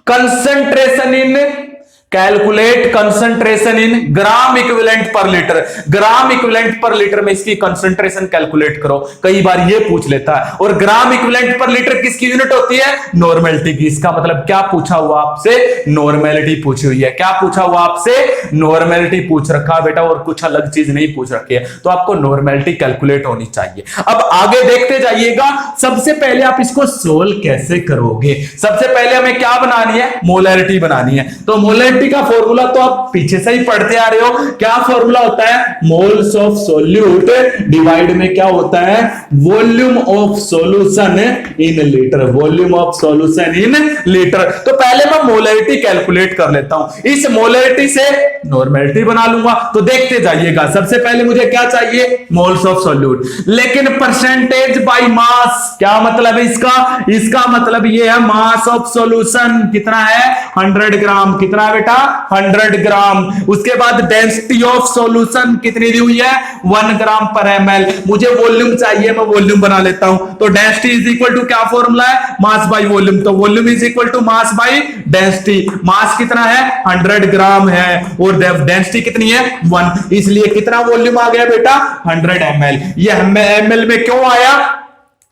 concentration in, calculate concentration in gram equivalent पर लीटर। ग्राम इक्विवेलेंट पर लीटर में इसकी कंसंट्रेशन कैलकुलेट करो, कई बार ये पूछ लेता है। और ग्राम इक्विवेलेंट पर लीटर किसकी यूनिट होती है? नॉर्मेलिटी की। इसका मतलब क्या पूछा हुआ आपसे? नॉर्मेलिटी पूछी हुई है। क्या पूछा हुआ आपसे? नॉर्मेलिटी पूछ रखा बेटा, और कुछ अलग चीज नहीं पूछ रखी है, तो आपको नॉर्मेलिटी कैलकुलेट होनी चाहिए। अब आगे देखते जाइएगा। सबसे पहले आप इसको सोल्व कैसे करोगे? सबसे पहले हमें क्या बनानी है? मोलैरिटी बनानी है। तो मोलैरिटी का फॉर्मूला तो आप पीछे से ही पढ़ते आ रहे हो। क्या फॉर्मूला होता है? मोल्स ऑफ सोल्यूट डिवाइड में क्या होता है? Volume of solution in litre. Volume of solution in litre. तो पहले मैं मोलैरिटी कैलकुलेट कर लेता हूं, इस मोलैरिटी से नॉर्मेलिटी बना लूंगा। तो देखते जाइएगा। सबसे पहले मुझे क्या चाहिए? Moles of solute. लेकिन परसेंटेज बाय मास, क्या मतलब है इसका? इसका मतलब ये है मास ऑफ सॉल्यूशन कितना है? 100 ग्राम। कितना है बेटा? 100 ग्राम। उसके बाद डेंसिटी ऑफ सॉल्यूशन कितनी दी हुई है? 1 ग्राम पर ml। मुझे वॉल्यूम चाहिए, मैं वॉल्यूम बना लेता हूं। तो डेंसिटी इज इक्वल टू क्या फॉर्मूला है? Mass by volume. तो volume is equal to mass by density. Mass कितना है? 100 ग्राम है, और डेंसिटी कितनी है? 1। इसलिए कितना वॉल्यूम आ गया बेटा? 100 ml। ये ml में क्यों आया?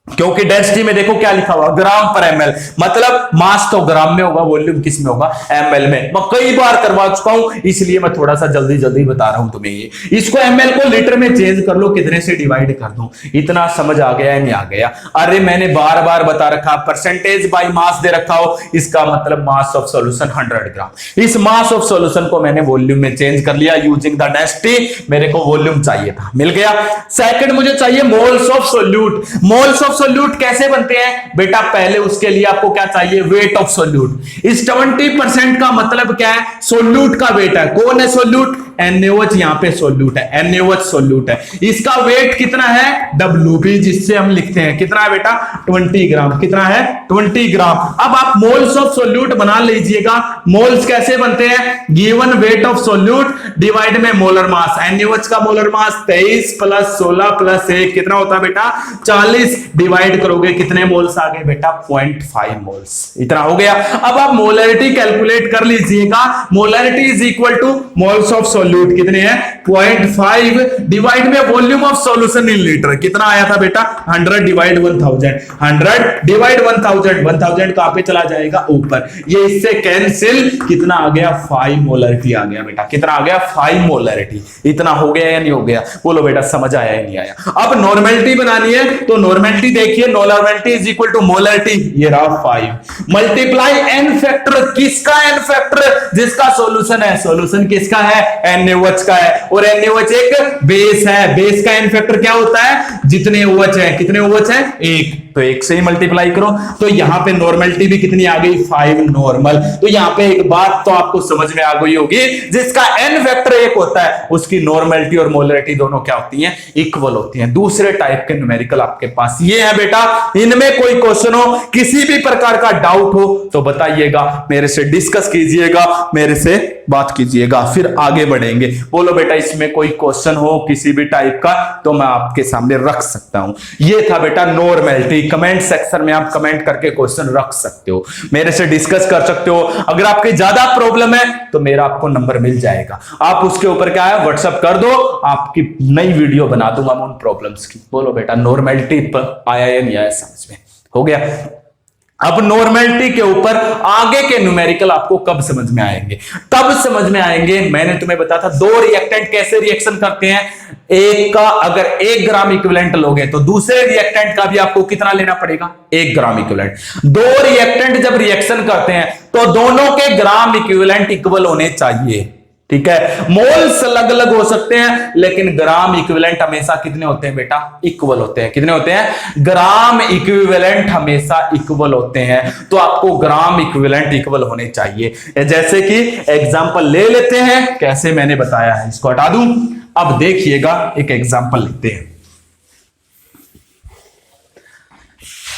क्योंकि डेंसिटी में देखो क्या लिखा हुआ? ग्राम पर ml। मतलब मास तो ग्राम में होगा, वॉल्यूम किस में होगा? ml में। मैं कई बार करवा चुका हूं, इसलिए मैं थोड़ा सा जल्दी जल्दी बता रहा हूं तुम्हें ये। इसको ml को लीटर में चेंज कर लो, कितने से डिवाइड कर दो। इतना समझ आ गया है? नहीं आ गया? अरे मैंने बार बार बता रखा, परसेंटेज बाय मास दे रखा हो, इसका मतलब मास ऑफ सॉल्यूशन 100 ग्राम। इस मास ऑफ सॉल्यूशन को मैंने वॉल्यूम में चेंज कर लिया यूजिंग द डेंसिटी। मेरे को वॉल्यूम चाहिए था, मिल गया। सेकंड मुझे चाहिए moles of solute. Moles of solute कैसे बनते हैं बेटा? पहले उसके लिए आपको क्या चाहिए? Weight of solute. इस 20% का मतलब क्या है? सोल्यूट का वेट है। कौन है सोल्यूट? NaOH। यहां पे सोल्यूट है, NaOH सोल्यूट है। इसका वेट कितना है? WB, जिससे हम लिखते हैं कितना है बेटा? 20 ग्राम। कितना है? 20 ग्राम। अब आप मोल्स ऑफ सोल्यूट बना लीजिएगा। मोल्स कैसे बनते हैं? Given weight of solute divide में मोलर मास। NaOH का मोलर मास 23 + 16 + 1 कितना होता है बेटा? 40। डिवाइड करोगे कितने मोल्स आ गए बेटा? 0.5 मोल्स। इतना हो गया। अब आप मोलैरिटी कैलकुलेट कर लीजिएगा। Molarity is equal to moles of solute कितने हैं? 0.5 डिवाइड में volume of solution in litre. कितना आया था बेटा? 100 डिवाइड 1000। 100 डिवाइड 1000। 1000 कहां पे चला जाएगा? ऊपर। ये इससे कैंसिल। कितना आ गया? 5 मोलैरिटी आ गया बेटा। कितना आ गया? 5 मोलैरिटी। इतना हो गया या नहीं हो गया? बोलो बेटा, समझ आया या नहीं आया? अब नॉर्मेलिटी बनानी है, तो नॉर्मेलिटी देखिए, normality is equal to molarity, ये रहा 5 मल्टीप्लाई एन फैक्टर। किसका एन फैक्टर? जिसका सॉल्यूशन है। सॉल्यूशन किसका है? NaOH का है। और NaOH एक बेस है। बेस का एन फैक्टर क्या होता है? जितने OH है। कितने OH है? 1। तो 1 से ही मल्टीप्लाई करो। तो यहां पे नॉर्मेलिटी भी कितनी आ गई? 5 नॉर्मल। तो यहां पे एक बात तो आपको समझ में आ गई होगी, जिसका एन फैक्टर 1 होता है उसकी नॉर्मेलिटी और मोलैरिटी दोनों क्या होती हैं? इक्वल होती हैं। दूसरे टाइप के न्यूमेरिकल आपके पास ये है बेटा। इनमें कोई क्वेश्चन हो, किसी भी प्रकार का डाउट हो तो बताइएगा, मेरे से डिस्कस कीजिएगा, मेरे से बात कीजिएगा, फिर आगे बढ़ेंगे। बोलो बेटा, इसमें कोई क्वेश्चन हो किसी भी टाइप का तो मैं आपके सामने रख सकता हूं। ये था बेटा नॉर्मेलिटी। कमेंट सेक्शन में आप कमेंट करके क्वेश्चन रख सकते हो, मेरे से डिस्कस कर सकते हो। अगर आपकी ज्यादा प्रॉब्लम है तो मेरा आपको नंबर मिल जाएगा, आप उसके ऊपर क्या है व्हाट्सएप कर दो, आपकी नई वीडियो बना दूंगा उन प्रॉब्लम्स की। बोलो बेटा, नॉर्मेलिटी पर आया या नहीं आया समझ में? हो गया? अब नॉर्मेलिटी के ऊपर आगे के न्यूमेरिकल आपको कब समझ में आएंगे? तब समझ में आएंगे। मैंने तुम्हें बताया था दो रिएक्टेंट कैसे रिएक्शन करते हैं। एक का अगर 1 ग्राम इक्विवेलेंट लोगे तो दूसरे रिएक्टेंट का भी आपको कितना लेना पड़ेगा? 1 ग्राम इक्विवेलेंट। दो रिएक्टेंट जब रिएक्शन करते हैं तो दोनों के ग्राम इक्विवेलेंट इक्वल होने चाहिए, ठीक है। मोल्स अलग अलग हो सकते हैं लेकिन ग्राम इक्विवेलेंट हमेशा कितने होते हैं बेटा? इक्वल होते हैं। कितने होते हैं? ग्राम इक्विवेलेंट हमेशा इक्वल होते हैं। तो आपको ग्राम इक्विवेलेंट इक्वल होने चाहिए। जैसे कि एग्जांपल ले लेते हैं, कैसे मैंने बताया है, इसको हटा दूं। अब देखिएगा एक एग्जांपल लेते हैं।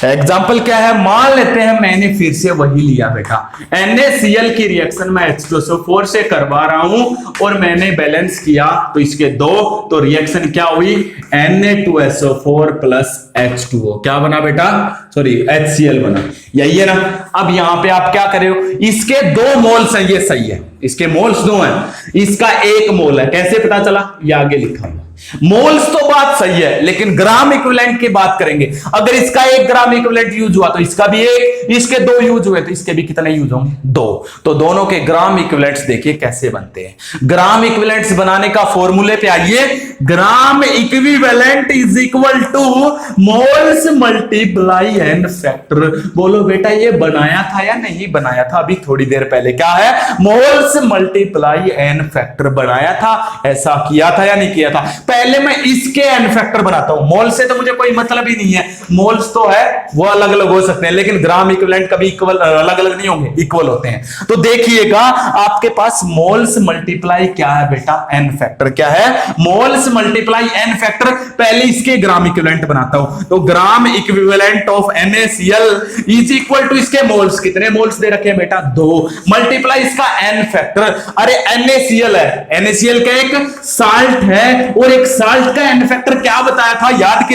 एग्जाम्पल क्या है? मान लेते हैं मैंने फिर से वही लिया बेटा, NaCl की रिएक्शन मैं H2SO4 से करवा रहा हूं और मैंने बैलेंस किया तो इसके दो, तो रिएक्शन क्या हुई? Na2SO4 प्लस H2O क्या बना बेटा? सॉरी HCl बना, यही है ना। अब यहां पे आप क्या करे हो? इसके 2 मोल्स हैं, ये सही है, इसके मोल्स 2 हैं, इसका 1 मोल है। कैसे पता चला? ये आगे लिखा हुआ। मोल्स तो बात सही है लेकिन ग्राम इक्विवेलेंट की बात करेंगे। अगर इसका 1 ग्राम इक्विवेलेंट यूज हुआ तो इसका भी 1, इसके 2 यूज हुए तो इसके भी कितने यूज होंगे? 2। तो दोनों के ग्राम इक्विवेलेंट्स देखिए कैसे बनते हैं। ग्राम इक्विवेलेंट्स बनाने का फॉर्मूले पे आइए। Gram equivalent is equal to moles multiply N factor. बोलो बेटा ये बनाया था या नहीं बनाया था? अभी थोड़ी देर पहले क्या है? मोल्स मल्टीप्लाई एन फैक्टर बनाया था। ऐसा किया था या नहीं किया था? पहले मैं इसके एन फैक्टर बनाता हूं। मोल से तो मुझे कोई मतलब ही नहीं है, मोल्स तो है वो अलग अलग हो सकते हैं लेकिन ग्राम इक्विवेलेंट कभी इक्वल अलग अलग नहीं होंगे, इक्वल होते हैं। तो देखिएगा आपके पास मोल्स मल्टीप्लाई क्या है बेटा? एन फैक्टर क्या है? Moles multiply N factor. पहले इसके ग्राम इक्विवेलेंट बनाता हूं, तो gram equivalent of NaCl is equal to इसके मोल्स, कितने मोल्स दे रखे हैं बेटा? 2, मल्टीप्लाई इसका एन फैक्टर। अरे NaCl है, NaCl का एक साल्ट है और एक साल्ट का एन फैक्टर क्या बताया था? याद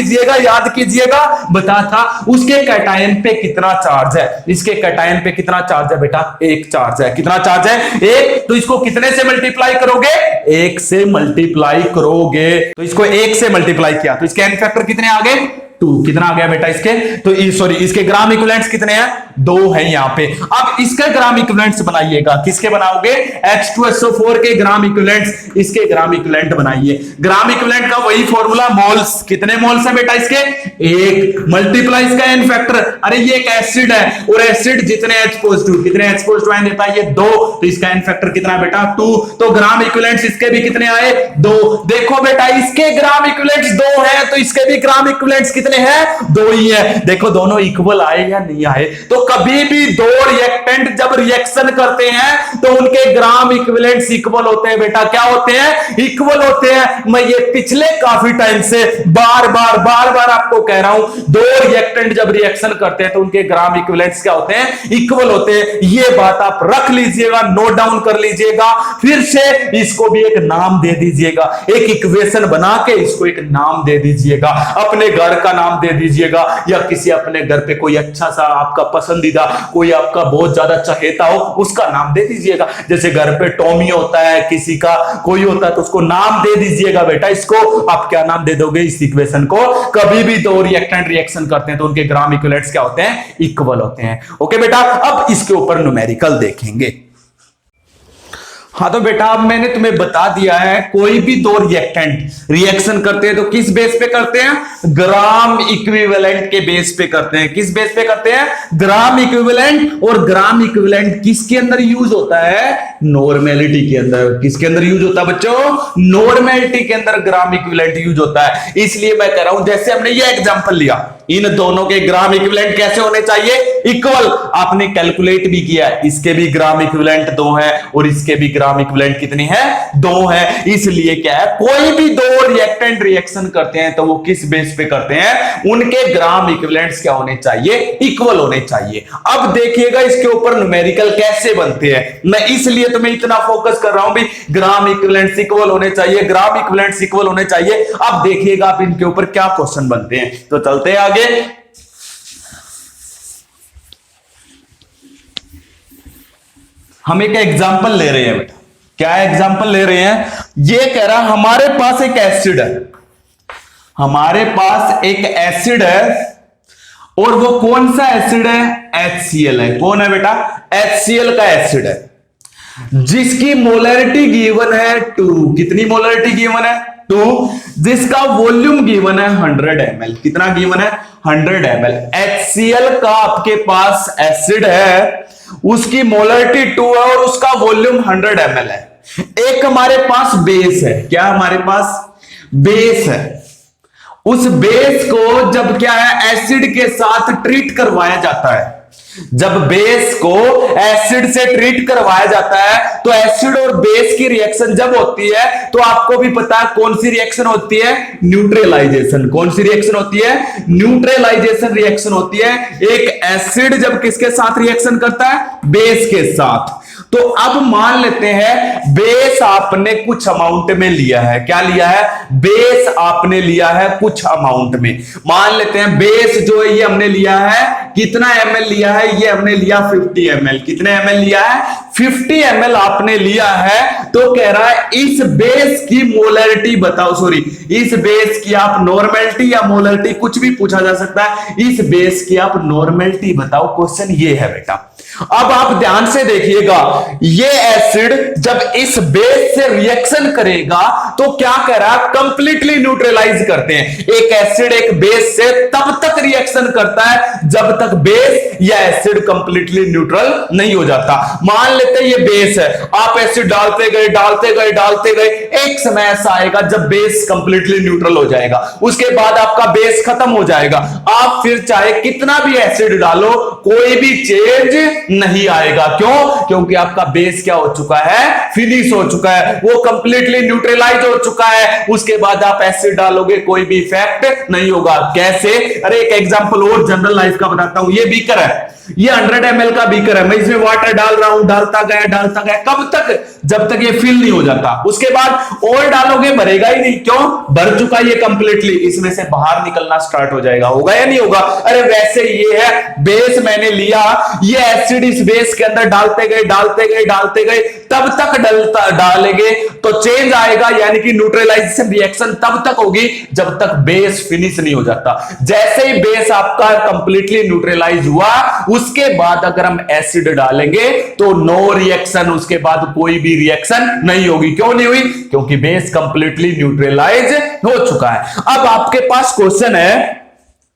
कीजिएगा, बताया था उसके कैटायन पे कितना चार्ज है। इसके कैटायन पे कितना चार्ज है बेटा? 1 चार्ज है। कितना चार्ज है? 1। तो इसको कितने से मल्टीप्लाई करोगे? 1 से मल्टीप्लाई करोगे। तो इसको 1 से मल्टीप्लाई किया तो इसके एन फैक्टर कितने आ गए? 2। कितना आ गया बेटा इसके? तो सॉरी इसके ग्राम इक्विवेलेंट्स कितने हैं? 2 है यहां पे। अब इसके ग्राम इक्विवेलेंट्स बनाइएगा। किसके बनाओगे? H2SO4 के ग्राम इक्विवेलेंट्स, इसके ग्राम इक्विवेलेंट बनाइए। ग्राम इक्विवेलेंट का वही फॉर्मूला, मोल्स। कितने मोल्स है बेटा इसके? 1, मल्टीप्लाई इसका एन फैक्टर। अरे ये एक एसिड है और एसिड जितने H पॉजिटिव, कितने H पॉजिटिव आयन देता है? ये 2। तो इसका एन फैक्टर कितना बेटा? 2। तो ग्राम इक्विवेलेंट्स इसके भी कितने आए? 2। देखो बेटा इसके ग्राम इक्विवेलेंट्स 2 है तो इसके भी ग्राम इक्विवेलेंट्स कितने हैं? 2 ही है। देखो दोनों इक्वल आए या नहीं आए? तो कभी भी दो रिएक्टेंट जब रिएक्शन करते हैं तो उनके ग्राम इक्विवेलेंट्स इक्वल होते हैं बेटा। क्या होते हैं? इक्वल होते हैं। मैं ये पिछले काफी टाइम से बार बार आपको कह रहा हूं, दो रिएक्टेंट जब रिएक्शन करते हैं तो उनके ग्राम इक्विवेलेंट्स क्या होते हैं? इक्वल होते हैं। ये बात आप रख लीजिएगा, नोट डाउन कर लीजिएगा। फिर से इसको भी एक नाम दे दीजिएगा, एक इक्वेशन बना के इसको एक नाम दे दीजिएगा। अपने घर का नाम दे दीजिएगा या किसी अपने घर पे कोई अच्छा सा आपका पसंदीदा कोई आपका बहुत ज्यादा चहेता हो उसका नाम दे दीजिएगा। जैसे घर पे टॉमी होता है, किसी का कोई होता है तो उसको नाम दे दीजिएगा बेटा। इसको आप क्या नाम दे दोगे इस इक्वेशन को? कभी भी दो रिएक्टेंट रिएक्शन करते हैं तो उनके ग्राम इक्विवेलेंट्स क्या होते हैं? इक्वल होते हैं। ओके बेटा, अब इसके ऊपर न्यूमेरिकल देखेंगे। हाँ तो बेटा अब मैंने तुम्हें बता दिया है, कोई भी दो रिएक्टेंट रिएक्शन करते हैं तो किस बेस पे करते हैं? ग्राम इक्विवेलेंट के बेस पे करते हैं। किस बेस पे करते हैं? Gram equivalent. और ग्राम इक्विवेलेंट किसके अंदर यूज होता है? नॉर्मेलिटी के अंदर। किसके अंदर यूज होता है बच्चों? नॉर्मेलिटी के अंदर ग्राम इक्विवेलेंट यूज होता है। इसलिए मैं कह रहा हूं, जैसे हमने ये एग्जांपल लिया, इन दोनों के ग्राम इक्विवेलेंट कैसे होने चाहिए? इक्वल। आपने कैलकुलेट भी किया, इसके भी ग्राम इक्विवेलेंट 2 है और इसके भी ग्राम इक्विवेलेंट कितनी है? 2 है। इसलिए क्या है, कोई भी दो रिएक्टेंट रिएक्शन करते हैं तो वो किस बेस पे करते हैं? उनके ग्राम इक्विवेलेंट्स क्या होने चाहिए? इक्वल होने चाहिए। अब देखिएगा इसके ऊपर न्यूमेरिकल कैसे बनते हैं। मैं इसलिए तुम्हें इतना फोकस कर रहा हूं भी, ग्राम इक्विवेलेंट्स इक्वल होने चाहिए, ग्राम इक्विवेलेंट्स इक्वल होने चाहिए। अब देखिएगा आप इनके ऊपर क्या क्वेश्चन बनते हैं। तो चलते हैं आगे। हम एक एग्जांपल ले रहे हैं बेटा। क्या एग्जांपल ले रहे हैं? ये कह रहा हमारे पास एक एसिड है, हमारे पास एक एसिड है और वो कौन सा एसिड है? HCl है। कौन है बेटा? HCl का एसिड है, जिसकी मोलरिटी गिवन है 2। कितनी मोलरिटी गिवन है? 2। जिसका वॉल्यूम गिवन है 100 ml। कितना गिवन है? 100 ml। HCl का आपके पास एसिड है, उसकी मोलरिटी 2 है और उसका वॉल्यूम 100 ml है। एक हमारे पास बेस है। क्या हमारे पास? बेस है। उस बेस को जब क्या है, एसिड के साथ ट्रीट करवाया जाता है, जब बेस को एसिड से ट्रीट करवाया जाता है तो एसिड और बेस की रिएक्शन जब होती है तो आपको भी पता है कौन सी रिएक्शन होती है? न्यूट्रलाइजेशन। कौन सी रिएक्शन होती है? न्यूट्रलाइजेशन रिएक्शन होती है। एक एसिड जब किसके साथ रिएक्शन करता है? बेस के साथ। तो अब मान लेते हैं बेस आपने कुछ अमाउंट में लिया है। क्या लिया है? बेस आपने लिया है कुछ अमाउंट में। मान लेते हैं बेस जो है ये हमने लिया है, कितना ml लिया है? ये हमने लिया 50 ml। कितने ml लिया है? 50 ml आपने लिया है। तो कह रहा है इस बेस की मोलरिटी बताओ, सॉरी इस बेस की आप नॉर्मेलिटी या मोलरिटी कुछ भी पूछा जा सकता है, इस बेस की आप नॉर्मेलिटी बताओ। क्वेश्चन ये है बेटा। अब आप ध्यान से देखिएगा, ये एसिड जब इस बेस से रिएक्शन करेगा तो क्या कह रहा है? कंप्लीटली न्यूट्रलाइज करते हैं। एक एसिड एक बेस से तब तक रिएक्शन करता है जब तक बेस या एसिड कंप्लीटली न्यूट्रल नहीं हो जाता। मान लेते हैं ये बेस है, आप एसिड डालते गए डालते गए डालते गए, एक समय ऐसा आएगा जब बेस कंप्लीटली न्यूट्रल हो जाएगा, उसके बाद आपका बेस खत्म हो जाएगा। आप फिर चाहे कितना भी एसिड डालो कोई भी चेंज नहीं आएगा। क्यों? क्योंकि आपका बेस क्या हो चुका है? फिनिश हो चुका है, वो कंप्लीटली न्यूट्रलाइज हो चुका है। उसके बाद आप एसिड डालोगे कोई भी इफेक्ट नहीं होगा। कैसे? अरे एक एग्जांपल और जनरल लाइफ का बताता हूं। ये बीकर है, ये 100 ml का बीकर है, मैं इसमें वाटर डाल रहा हूं, डालता गया कब तक? जब तक ये फिल नहीं हो जाता। उसके बाद और डालोगे भरेगा ही नहीं। क्यों? भर चुका ये कंप्लीटली, इसमें से बाहर निकलना स्टार्ट हो जाएगा। होगा या नहीं होगा? अरे वैसे ये है बेस मैंने लिया, ये एसिड इस बेस के अंदर डालते गए डालते गए डालते गए, तब तक डालेंगे तो चेंज आएगा, यानी कि न्यूट्रलाइजेशन रिएक्शन तब तक होगी जब तक बेस फिनिश नहीं हो जाता। जैसे ही बेस आपका कंप्लीटली न्यूट्रलाइज हुआ उसके बाद अगर हम एसिड डालेंगे तो नो रिएक्शन, उसके बाद कोई भी रिएक्शन नहीं होगी। क्यों नहीं हुई? क्योंकि बेस कंप्लीटली न्यूट्रलाइज हो चुका है। अब आपके पास क्वेश्चन है,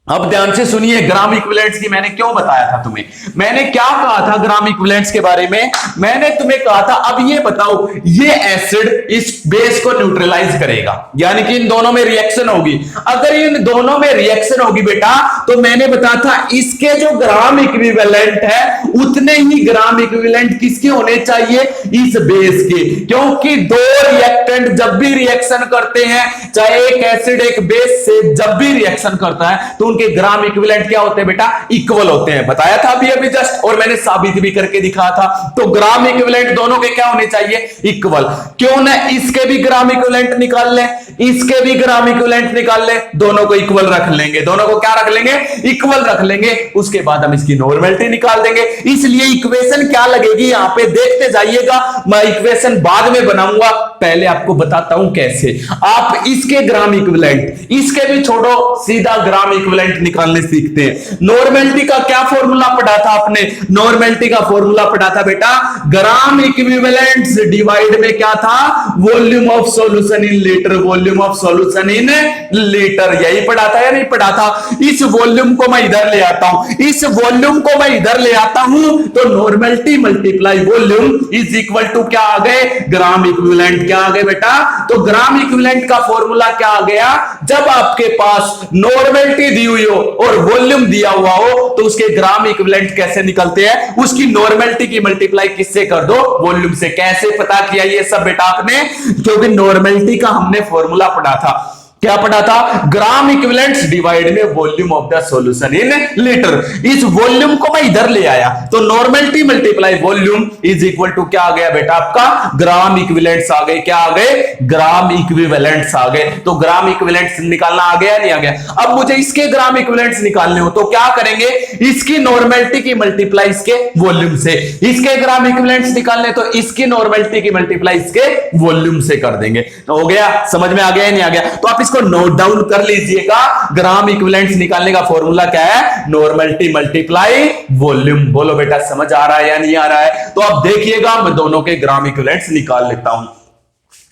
अब ध्यान से सुनिए, ग्राम इक्विवेलेंट्स की मैंने क्यों बताया था तुम्हें? मैंने क्या कहा था ग्राम इक्विवेलेंट्स के बारे में? मैंने तुम्हें कहा था अब ये बताओ, ये एसिड इस बेस को न्यूट्रलाइज करेगा, यानी कि इन दोनों में रिएक्शन होगी। अगर इन दोनों में रिएक्शन होगी बेटा तो मैंने बताया था इसके जो ग्राम इक्विवेलेंट है उतने ही ग्राम इक्विवेलेंट किसके होने चाहिए? इस बेस के। क्योंकि दो रिएक्टेंट जब भी रिएक्शन करते हैं, चाहे एक एसिड एक बेस से जब भी रिएक्शन करता है तो के ग्राम इक्विवेलेंट क्या होते हैं बेटा? इक्वल होते हैं। बताया था अभी जस्ट, और मैंने साबित भी करके दिखाया था। तो ग्राम इक्विवेलेंट दोनों के क्या होने चाहिए? इक्वल। क्यों ना इसके भी ग्राम इक्विवेलेंट निकाल लें, इसके भी ग्राम इक्विवेलेंट निकाल लें, दोनों को इक्वल रख लेंगे। दोनों को क्या रख लेंगे? इक्वल रख लेंगे। उसके बाद हम इसकी नॉर्मेलिटी निकाल देंगे। इसलिए इक्वेशन क्या लगेगी यहां पे देखते जाइएगा, मैं इक्वेशन बाद में बनाऊंगा, पहले आपको बताता हूं कैसे। आप इसके ग्राम इक्विवेलेंट, इसके भी छोड़ो, सीधा ग्राम इक्विवेलेंट निकालने सीखते हैं। नॉर्मेलिटी का क्या फॉर्मूला पढ़ा था आपने? नॉर्मेलिटी का फॉर्मूला पढ़ा था बेटा, ग्राम इक्विवेलेंट्स डिवाइड में क्या था? Volume of solution in litre. Volume of solution in litre, यही पढ़ा था या नहीं पढ़ा था? इस वॉल्यूम को मैं इधर ले आता हूं, इस वॉल्यूम को मैं इधर ले आता हूं, तो normality multiply volume is equal to क्या आ गए? Gram equivalent. क्या आ गए बेटा? तो ग्राम इक्विवेलेंट का फॉर्मूला क्या आ गया? जब आपके पास नॉर्मेलिटी दी हुई हो और वॉल्यूम दिया हुआ हो तो उसके ग्राम इक्विवेलेंट कैसे निकलते हैं? उसकी नॉर्मेलिटी की मल्टीप्लाई किससे कर दो? वॉल्यूम से। कैसे पता किया ये सब बेटा आपने? क्योंकि नॉर्मेलिटी का हमने फॉर्मूला पढ़ा था। क्या पढ़ा था? ग्राम इक्विवेलेंट्स डिवाइड में volume of the solution in litre. इस वॉल्यूम को मैं इधर ले आया तो normality multiply volume is equal to क्या आ गया बेटा? आपका ग्राम इक्विवेलेंट्स आ गए। क्या आ गए? ग्राम इक्विवेलेंट्स आ गए। तो ग्राम इक्विवेलेंट्स निकालना आ गया नहीं आ गया? अब मुझे इसके ग्राम इक्विवेलेंट्स निकालने हो तो क्या करेंगे? इसकी नॉर्मेलिटी की मल्टीप्लाई इसके वॉल्यूम से। इसके ग्राम इक्विवेलेंट्स निकालने तो इसकी नॉर्मेलिटी की मल्टीप्लाई इसके वॉल्यूम से कर देंगे। तो हो गया? समझ में आ गया नहीं आ गया? तो आप इसको नोट डाउन कर लीजिएगा। ग्राम इक्विवेलेंट्स निकालने का फॉर्मूला क्या है? Normality multiply volume. बोलो बेटा समझ आ रहा है या नहीं आ रहा है? तो अब देखिएगा मैं दोनों के ग्राम इक्विवेलेंट्स निकाल लेता हूं।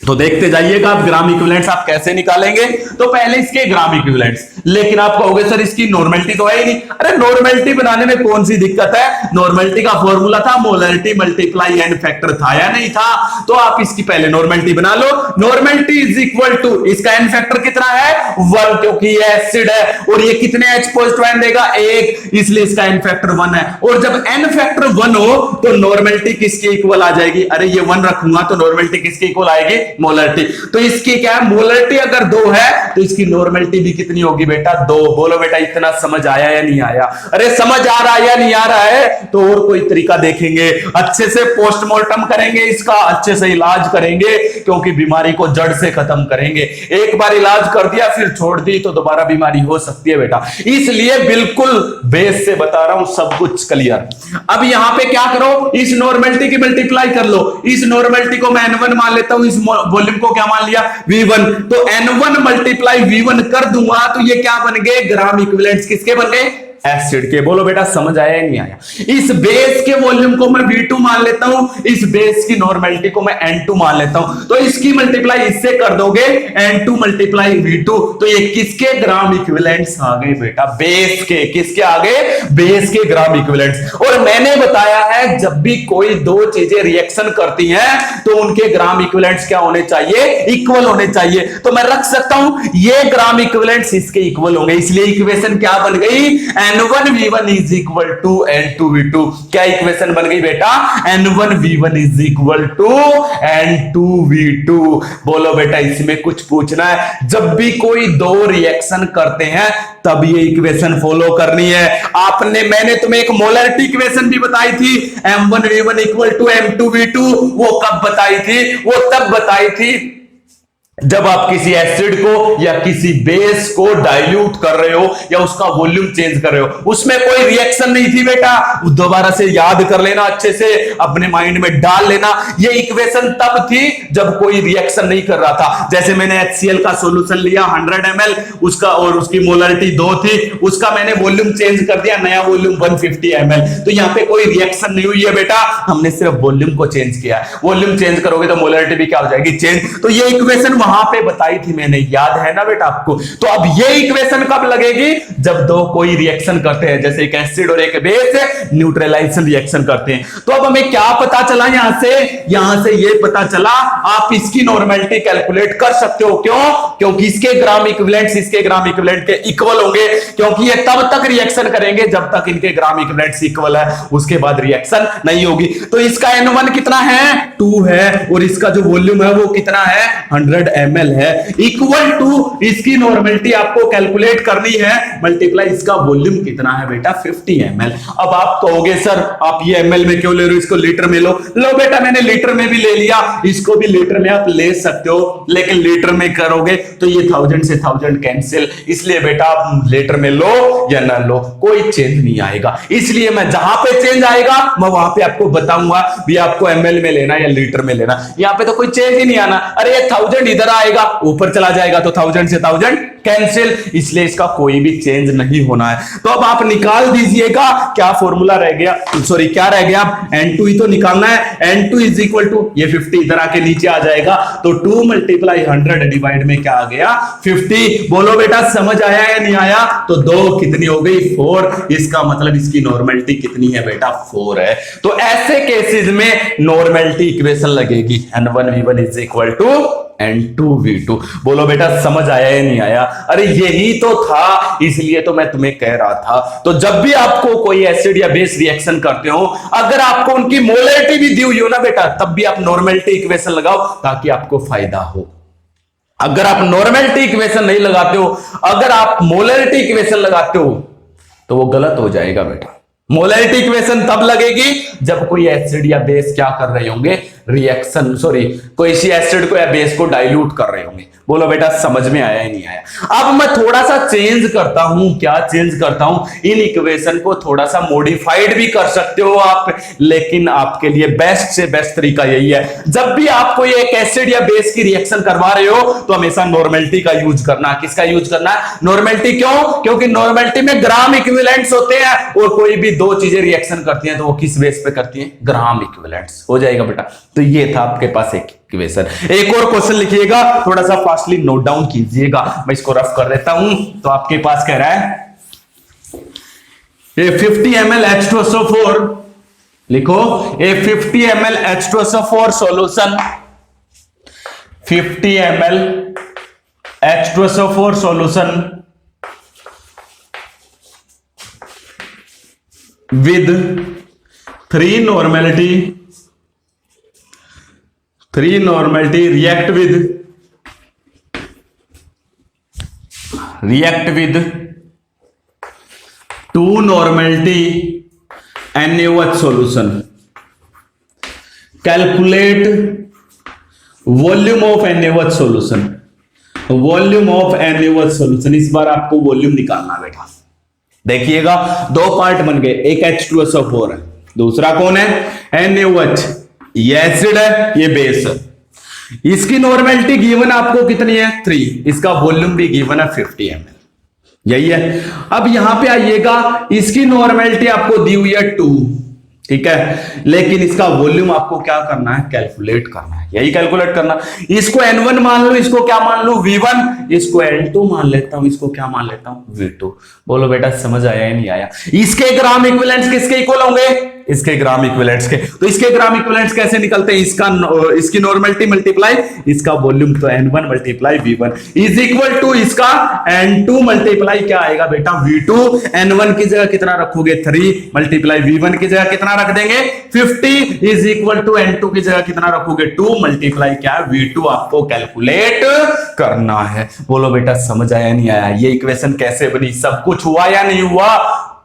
तो देखते जाइएगा आप ग्राम इक्विवेलेंट्स आप कैसे निकालेंगे। तो पहले इसके ग्राम इक्विवेलेंट्स, लेकिन आप कहोगे सर इसकी नॉर्मलिटी तो है ही नहीं। अरे नॉर्मलिटी बनाने में कौन सी दिक्कत है? नॉर्मलिटी का फॉर्मूला था मोलरिटी मल्टीप्लाई एन फैक्टर, था या नहीं था? तो आप इसकी पहले नॉर्मलिटी बना लो। नॉर्मलिटी इज इक्वल टू, इसका एन फैक्टर कितना है? 1, क्योंकि ये एसिड है और ये कितने H पॉजिटिव आयन देगा? 1, इसलिए इसका एन फैक्टर 1 है। और जब एन फैक्टर 1 हो तो नॉर्मलिटी किसके इक्वल आ जाएगी? अरे ये 1 रखूंगा तो नॉर्मलिटी किसके इक्वल आएगी? मोलरिटी। तो इसकी क्या है? मोलरिटी अगर 2 है तो इसकी नॉर्मलिटी भी कितनी होगी बेटा? 2। बोलो बेटा इतना समझ आया या नहीं आया? अरे समझ आ रहा है या नहीं आ रहा है? तो और कोई तरीका देखेंगे, अच्छे से पोस्टमार्टम करेंगे, इसका अच्छे से इलाज करेंगे, क्योंकि बीमारी को जड़ से खत्म करेंगे। एक बार इलाज कर दिया फिर छोड़ दी तो दोबारा बीमारी हो सकती है बेटा, इसलिए बिल्कुल बेस से बता रहा हूं, सब कुछ क्लियर। अब यहां पे क्या करो, इस नॉर्मलिटी की मल्टीप्लाई कर लो। इस नॉर्मलिटी को मैं N1 मान लेता हूं, इस वॉल्यूम को क्या मान लिया? V1। तो N1 मल्टीप्लाई V1 कर दूंगा तो ये क्या बन गए? ग्राम इक्विवेलेंट्स किसके बन गए? एसिड के। बोलो बेटा समझ आया या नहीं आया? इस बेस के वॉल्यूम को मैं V2 मान लेता हूं, इस बेस की नॉर्मलिटी को मैं N2 मान लेता हूं, तो इसकी मल्टीप्लाई इससे कर दोगे N2 मल्टीप्लाई V2, तो ये किसके ग्राम इक्विवेलेंट्स आ गए बेटा? बेस के। किसके आ गए? बेस के ग्राम इक्विवेलेंट्स। और मैंने बताया है जब भी कोई दो चीजें रिएक्शन करती हैं तो उनके ग्राम इक्विवेलेंट्स क्या होने चाहिए? इक्वल होने चाहिए। तो मैं रख सकता हूं ये ग्राम इक्विवेलेंट्स इसके इक्वल होंगे, इसलिए इक्वेशन क्या बन गई? N1V1 is equal to N2V2। क्या इक्वेशन बन गई बेटा? N1V1 is equal to N2V2। बोलो बेटा इसमें कुछ पूछना है? जब भी कोई दो रिएक्शन करते हैं तब ये इक्वेशन फॉलो करनी है आपने। मैंने तुम्हें एक मोलरिटी इक्वेशन भी बताई थी, M1V1 equal to M2V2। वो कब बताई थी? वो तब बताई थी जब आप किसी एसिड को या किसी बेस को डाइल्यूट कर रहे हो या उसका वॉल्यूम चेंज कर रहे हो, उसमें कोई रिएक्शन नहीं थी बेटा। दोबारा से याद कर लेना, अच्छे से अपने माइंड में डाल लेना। ये इक्वेशन तब थी जब कोई रिएक्शन नहीं कर रहा था। जैसे मैंने HCl का सॉल्यूशन लिया 100 ml, उसका और उसकी मोलरिटी 2 थी, उसका मैंने वॉल्यूम चेंज कर दिया, नया वॉल्यूम 150 ml। तो यहां पे कोई रिएक्शन नहीं हुई है बेटा, हमने सिर्फ वॉल्यूम को चेंज किया। वॉल्यूम चेंज करोगे तो मोलरिटी भी क्या हो जाएगी? चेंज। तो ये इक्वेशन वहां पे बताई थी मैंने, याद है ना बेटा आपको? तो अब ये इक्वेशन कब लगेगी? जब दो कोई रिएक्शन करते हैं, जैसे एक एसिड और एक बेस न्यूट्रलाइजेशन रिएक्शन करते हैं। तो अब हमें क्या पता चला यहां से ये पता चला आप इसकी नॉर्मलिटी कैलकुलेट कर सकते हो। क्यों? क्योंकि इसके ग्राम इक्विवेलेंट्स इसके ग्राम इक्विवेलेंट के इक्वल होंगे, क्योंकि ये तब तक रिएक्शन करेंगे जब तक इनके ग्राम इक्विवेलेंट्स इक्वल है, उसके बाद रिएक्शन नहीं होगी। तो इसका N1 कितना है? 2 है, और इसका जो वॉल्यूम है वो कितना है? 100 ml है, इक्वल टू इसकी नॉर्मलिटी आपको कैलकुलेट करनी है, मल्टीप्लाई इसका वॉल्यूम कितना है बेटा? 50 ml। अब आप कहोगे सर आप ये ml में क्यों ले रहे हो, इसको लीटर में लो बेटा, मैंने लीटर में भी ले लिया, इसको भी लीटर में आप ले सकते हो, लेकिन लीटर में करोगे तो ये 1000 से 1000 कैंसिल, इसलिए बेटा आप लीटर में लो या ना लो कोई चेंज नहीं आएगा। इसलिए मैं जहां पे चेंज आएगा मैं वहां पे आपको बताऊंगा भी आपको ml में लेना या लीटर में लेना। यहां पे तो कोई चेंज ही नहीं आना। अरे ये 1000 इधर आएगा, ऊपर चला जाएगा तो 1000 से 1000 कैंसिल, इसलिए इसका कोई भी चेंज नहीं होना है। तो अब आप निकाल दीजिएगा क्या फॉर्मूला रह गया, सॉरी क्या रह गया? N2 ही तो निकालना है। N2 इज इक्वल टू ये 50 इधर आके नीचे आ जाएगा, तो 2 मल्टीप्लाई 100 डिवाइड में क्या आ गया? 50। बोलो बेटा समझ आया या नहीं आया? तो 2 कितनी हो गई? 4। इसका मतलब इसकी नॉर्मलिटी कितनी है बेटा? 4 है। तो ऐसे केसेस में नॉर्मलिटी इक्वेशन लगेगी N1V1 is equal to N2V2। बोलो बेटा समझ आया या नहीं आया? अरे यही तो था, इसलिए तो मैं तुम्हें कह रहा था। तो जब भी आपको कोई एसिड या बेस रिएक्शन करते हो, अगर आपको उनकी मोलरिटी भी दी हुई हो ना बेटा, तब भी आप नॉर्मलिटी इक्वेशन लगाओ ताकि आपको फायदा हो। अगर आप नॉर्मलिटी इक्वेशन नहीं लगाते हो, अगर आप मोलरिटी इक्वेशन लगाते हो तो वो गलत हो जाएगा बेटा। मोलरिटी इक्वेशन तब लगेगी जब कोई एसिड या बेस क्या कर रहे होंगे? रिएक्शन, सॉरी, कोई सी एसिड को या बेस को डाइल्यूट कर रहे होंगे। बोलो बेटा समझ में आया या नहीं आया। अब मैं थोड़ा सा चेंज करता हूं, क्या चेंज करता हूं, इन इक्वेशन को थोड़ा सा मॉडिफाइड भी कर सकते हो आप, लेकिन आपके लिए बेस्ट से बेस्ट तरीका यही है, जब भी आपको ये एक एसिड या बेस की रिएक्शन करवा रहे हो तो हमेशा नॉर्मेलिटी का यूज करना। किसका यूज करना है? नॉर्मेलिटी। क्यों? क्योंकि नॉर्मेलिटी में ग्राम इक्विवेलेंट्स होते हैं, और कोई भी दो चीजें रिएक्शन करती हैं तो वो किस बेस पे करती हैं? ग्राम इक्विवेलेंट्स। हो जाएगा बेटा। तो ये था आपके पास एक इक्वेशन। एक और क्वेश्चन लिखिएगा, थोड़ा सा फास्टली नोट डाउन कीजिएगा, मैं इसको रफ कर देता हूं। तो आपके पास कह रहा है ये 50 ml H2SO4 लिखो, ए 50 ml H2SO4 solution, 50 ml H2SO4 solution with 3 normality react with 2 normality NaOH solution. Calculate volume of NaOH solution. Volume of NaOH solution, इस बार आपको वॉल्यूम निकालना बेटा। देखिएगा दो पार्ट बन गए, एक H2SO4 है, दूसरा कौन है? NaOH। ये एसिड है, ये बेस है। इसकी नॉर्मेलिटी गिवन आपको कितनी है? 3। इसका वॉल्यूम भी गिवन है 50 ml, यही है। अब यहां पे आइएगा, इसकी नॉर्मेलिटी आपको दी हुई है 2, ठीक है, लेकिन इसका वॉल्यूम आपको क्या करना है? कैलकुलेट करना है, यही कैलकुलेट करना। इसको N1 मान लो, इसको क्या मान लो? V1। इसको N2 मान लेता हूं, इसको क्या मान लेता हूं? V2। बोलो बेटा समझ आया या नहीं आया? इसके ग्राम इक्विवेलेंट्स किसके इक्वल होंगे? इसके ग्राम इक्विवेलेंट्स के। तो इसके ग्राम इक्विवेलेंट्स कैसे निकलते हैं? इसकी नॉर्मेलिटी मल्टीप्लाई इसका वॉल्यूम, तो N1 multiply V1 is equal to इसका N2 मल्टीप्लाई क्या आएगा बेटा? V2। N1 की जगह कितना रखोगे? 3 मल्टीप्लाई V1 की जगह कितना रख देंगे? 50 इज इक्वल टू N2 की जगह कितना रखोगे? 2 मल्टीप्लाई क्या है? V2 आपको कैलकुलेट करना है। बोलो बेटा समझ आया नहीं आया? ये इक्वेशन कैसे बनी? सब कुछ हुआ या नहीं हुआ?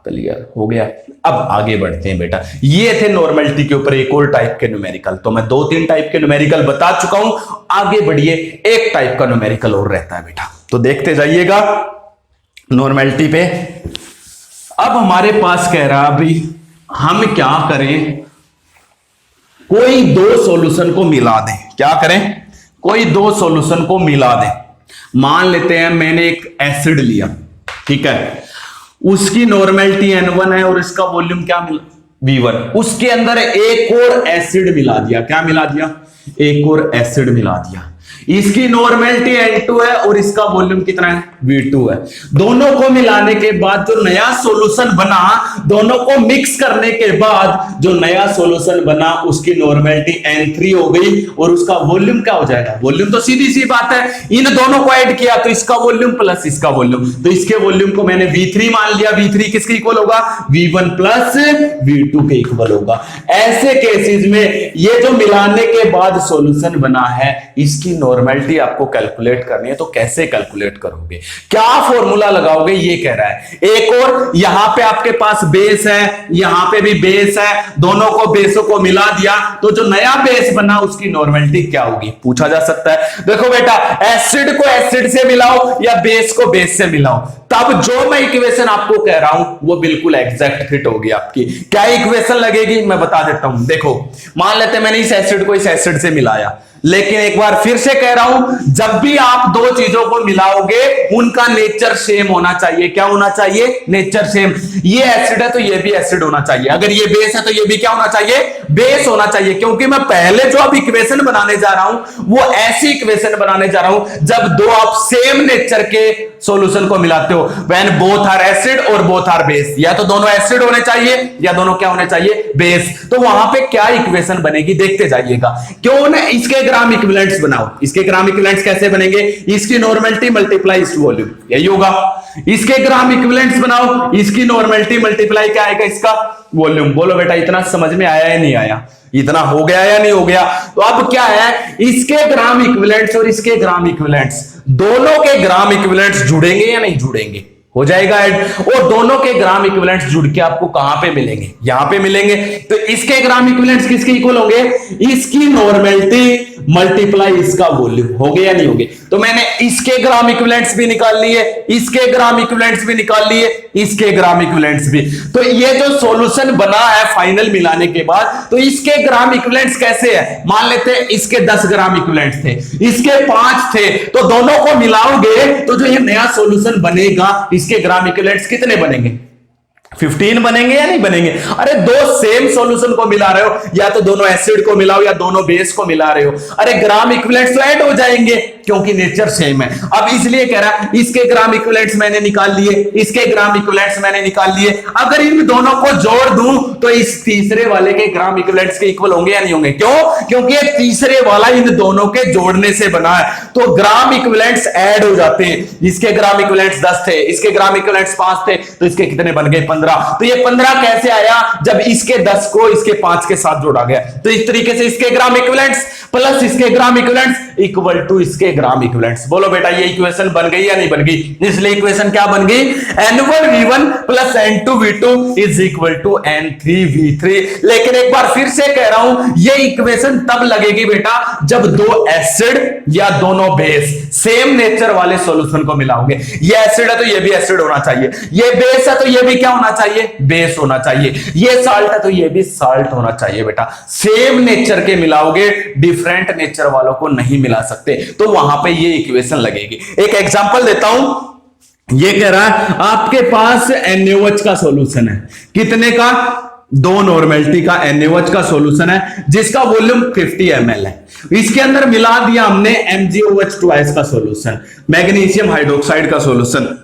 क्लियर हो गया। अब आगे बढ़ते हैं बेटा। ये थे नॉर्मेलिटी के ऊपर एक और टाइप के न्यूमेरिकल। तो मैं 2-3 टाइप के न्यूमेरिकल बता चुका हूं, आगे बढ़िए, एक टाइप का न्यूमेरिकल और रहता है बेटा, तो देखते जाइएगा नॉर्मेलिटी पे। अब हमारे पास कह रहा अभी हम क्या करें, कोई दो सॉल्यूशन को मिला दें। क्या करें? कोई दो सॉल्यूशन को मिला दें। मान लेते हैं मैंने एक एसिड लिया, ठीक है, उसकी नॉर्मेलिटी N1 है और इसका वॉल्यूम क्या मिला? V1। उसके अंदर एक और एसिड मिला दिया। क्या मिला दिया? एक और एसिड मिला दिया। इसकी नॉर्मेलिटी N2 है और इसका वॉल्यूम कितना है? V2 है। दोनों को मिलाने के बाद जो नया सॉल्यूशन बना, दोनों को मिक्स करने के बाद जो नया सॉल्यूशन बना, उसकी नॉर्मेलिटी N3 हो गई और उसका वॉल्यूम क्या हो जाएगा? वॉल्यूम तो सीधी सी बात है, इन दोनों को ऐड किया तो इसका वॉल्यूम प्लस इसका वॉल्यूम, तो इसके वॉल्यूम को मैंने V3 मान लिया। V3 किसके इक्वल होगा? V1 प्लस V2 के इक्वल होगा। ऐसे केसेस में ये जो मिलाने के बाद सॉल्यूशन बना है, इसकी नॉर्मेलिटी आपको कैलकुलेट करनी है। तो कैसे कैलकुलेट करोगे? क्या फॉर्मूला लगाओगे? ये कह रहा है। एक और यहां पे आपके पास बेस है, यहां पे भी बेस है, दोनों को बेसों को मिला दिया तो जो नया बेस बना उसकी नॉर्मेलिटी क्या होगी? पूछा जा सकता है। देखो बेटा, एसिड को एसिड से मिलाओ या बेस को बेस से मिलाओ, तब जो मैं इक्वेशन आपको कह रहा हूं वो बिल्कुल एग्जैक्ट फिट होगी आपकी। क्या इक्वेशन लगेगी मैं बता देता हूं। देखो, मान लेते हैं मैंने इस एसिड को इस एसिड से मिलाया, लेकिन एक बार फिर से कह रहा हूं, जब भी आप दो चीजों को मिलाओगे उनका नेचर सेम होना चाहिए। क्या होना चाहिए? Nature same. ये एसिड है तो ये भी एसिड होना चाहिए, अगर ये बेस है तो ये भी क्या होना चाहिए? बेस होना चाहिए। क्योंकि मैं पहले जो अब इक्वेशन बनाने जा रहा हूं वो ऐसी इक्वेशन बनाने जा रहा हूं जब दो आप सेम नेचर के सॉल्यूशन को मिलाते हो, व्हेन बोथ आर एसिड और बोथ आर बेस। या तो दोनों एसिड होने चाहिए या दोनों क्या होने चाहिए? बेस। तो वहां पे क्या इक्वेशन बनेगी देखते जाइएगा। क्यों ना इसके ग्राम इक्विवेलेंट्स बनाओ। इसके ग्राम इक्विवेलेंट्स कैसे बनेंगे? इसकी नॉर्मेलिटी मल्टीप्लाई इस वॉल्यूम, यही होगा। इसके ग्राम इक्विवेलेंट्स बनाओ, इसकी नॉर्मेलिटी मल्टीप्लाई क्या आएगा? इसका वॉल्यूम। बोलो बेटा इतना समझ में आया या नहीं आया? इतना हो गया या नहीं हो गया? तो अब क्या है, इसके ग्राम इक्विवेलेंट्स और इसके ग्राम इक्विवेलेंट्स, दोनों के ग्राम इक्विवेलेंट्स जुड़ेंगे या नहीं जुड़ेंगे? हो जाएगा ऐड। और दोनों के ग्राम इक्विवेलेंट्स जुड़ के आपको कहां पे मिलेंगे, यहां पे मिलेंगे। तो इसके ग्राम इक्विवेलेंट्स किसके इक्वल होंगे, इसकी नॉर्मेलिटी मल्टीप्लाई इसका वॉल्यूम, हो गया या नहीं हो गया। तो मैंने इसके ग्राम इक्विवेलेंट्स भी निकाल लिए, इसके ग्राम इक्विवेलेंट्स भी निकाल लिए, इसके ग्राम इक्विवेलेंट्स भी। तो ये जो सॉल्यूशन बना है फाइनल मिलाने के बाद, तो इसके ग्राम इक्विवेलेंट्स कैसे है, मान लेते हैं इसके 10 ग्राम इक्विवेलेंट्स थे, इसके 5 थे, तो दोनों को मिलाओगे तो जो ये नया सॉल्यूशन बनेगा इसके ग्राम इक्विवेलेंट्स कितने बनेंगे, 15 बनेंगे या नहीं बनेंगे। अरे दो सेम सॉल्यूशन को मिला रहे हो, या तो दोनों एसिड को मिलाओ या दोनों बेस को मिला रहे हो, अरे ग्राम इक्विवेलेंट्स तो ऐड हो जाएंगे क्योंकि नेचर सेम है। अब इसलिए कह रहा इसके ग्राम इक्विवेलेंट्स मैंने निकाल लिए, इसके ग्राम इक्विवेलेंट्स मैंने निकाल लिए। अगर इन दोनों को जोड़ दूं तो इस तीसरे वाले के ग्राम इक्विवेलेंट्स के इक्वल होंगे या नहीं होंगे, क्यों, क्योंकि तीसरे वाला इन दोनों के जोड़ने से बना है, तो ग्राम इक्विवेलेंट्स ऐड हो जाते हैं। इसके ग्राम इक्विवेलेंट्स 10 थे, इसके ग्राम इक्विवेलेंट्स 5 थे, तो इसके कितने बन गए 15। तो ये 15 कैसे आया, जब इसके 10 को इसके 5 के साथ जोड़ा गया। तो इस तरीके से इसके ग्राम इक्विवेलेंट्स प्लस इसके ग्राम इक्विवेलेंट्स इक्वल टू इसके ग्राम इक्विवेलेंट्स। बोलो बेटा ये इक्वेशन बन गई या नहीं बन गई। इसलिए इक्वेशन क्या बन गई, N1V1 plus N2V2 is equal to N3V3। लेकिन एक बार फिर से कह रहा हूं, ये इक्वेशन तब लगेगी बेटा जब दो एसिड या दोनों बेस सेम नेचर वाले सॉल्यूशन को मिलाओगे। ये एसिड है तो ये भी एसिड होना चाहिए, ये बेस है तो ये भी क्या होना चाहिए, बेस होना चाहिए, ये साल्ट है तो ये भी साल्ट होना चाहिए। बेटा सेम नेचर के मिलाओगे, डिफरेंट नेचर वालों को नहीं मिला सकते, तो वहां पे ये इक्वेशन लगेगी। एक एग्जांपल देता हूं, ये कह रहा है आपके पास NaOH का सॉल्यूशन है, कितने का, 2 नॉर्मेलिटी का NaOH का सॉल्यूशन है जिसका वॉल्यूम 50 ml है। इसके अंदर मिला दिया हमने MgOH2 का सॉल्यूशन, मैग्नीशियम हाइड्रोक्साइड का सॉल्यूशन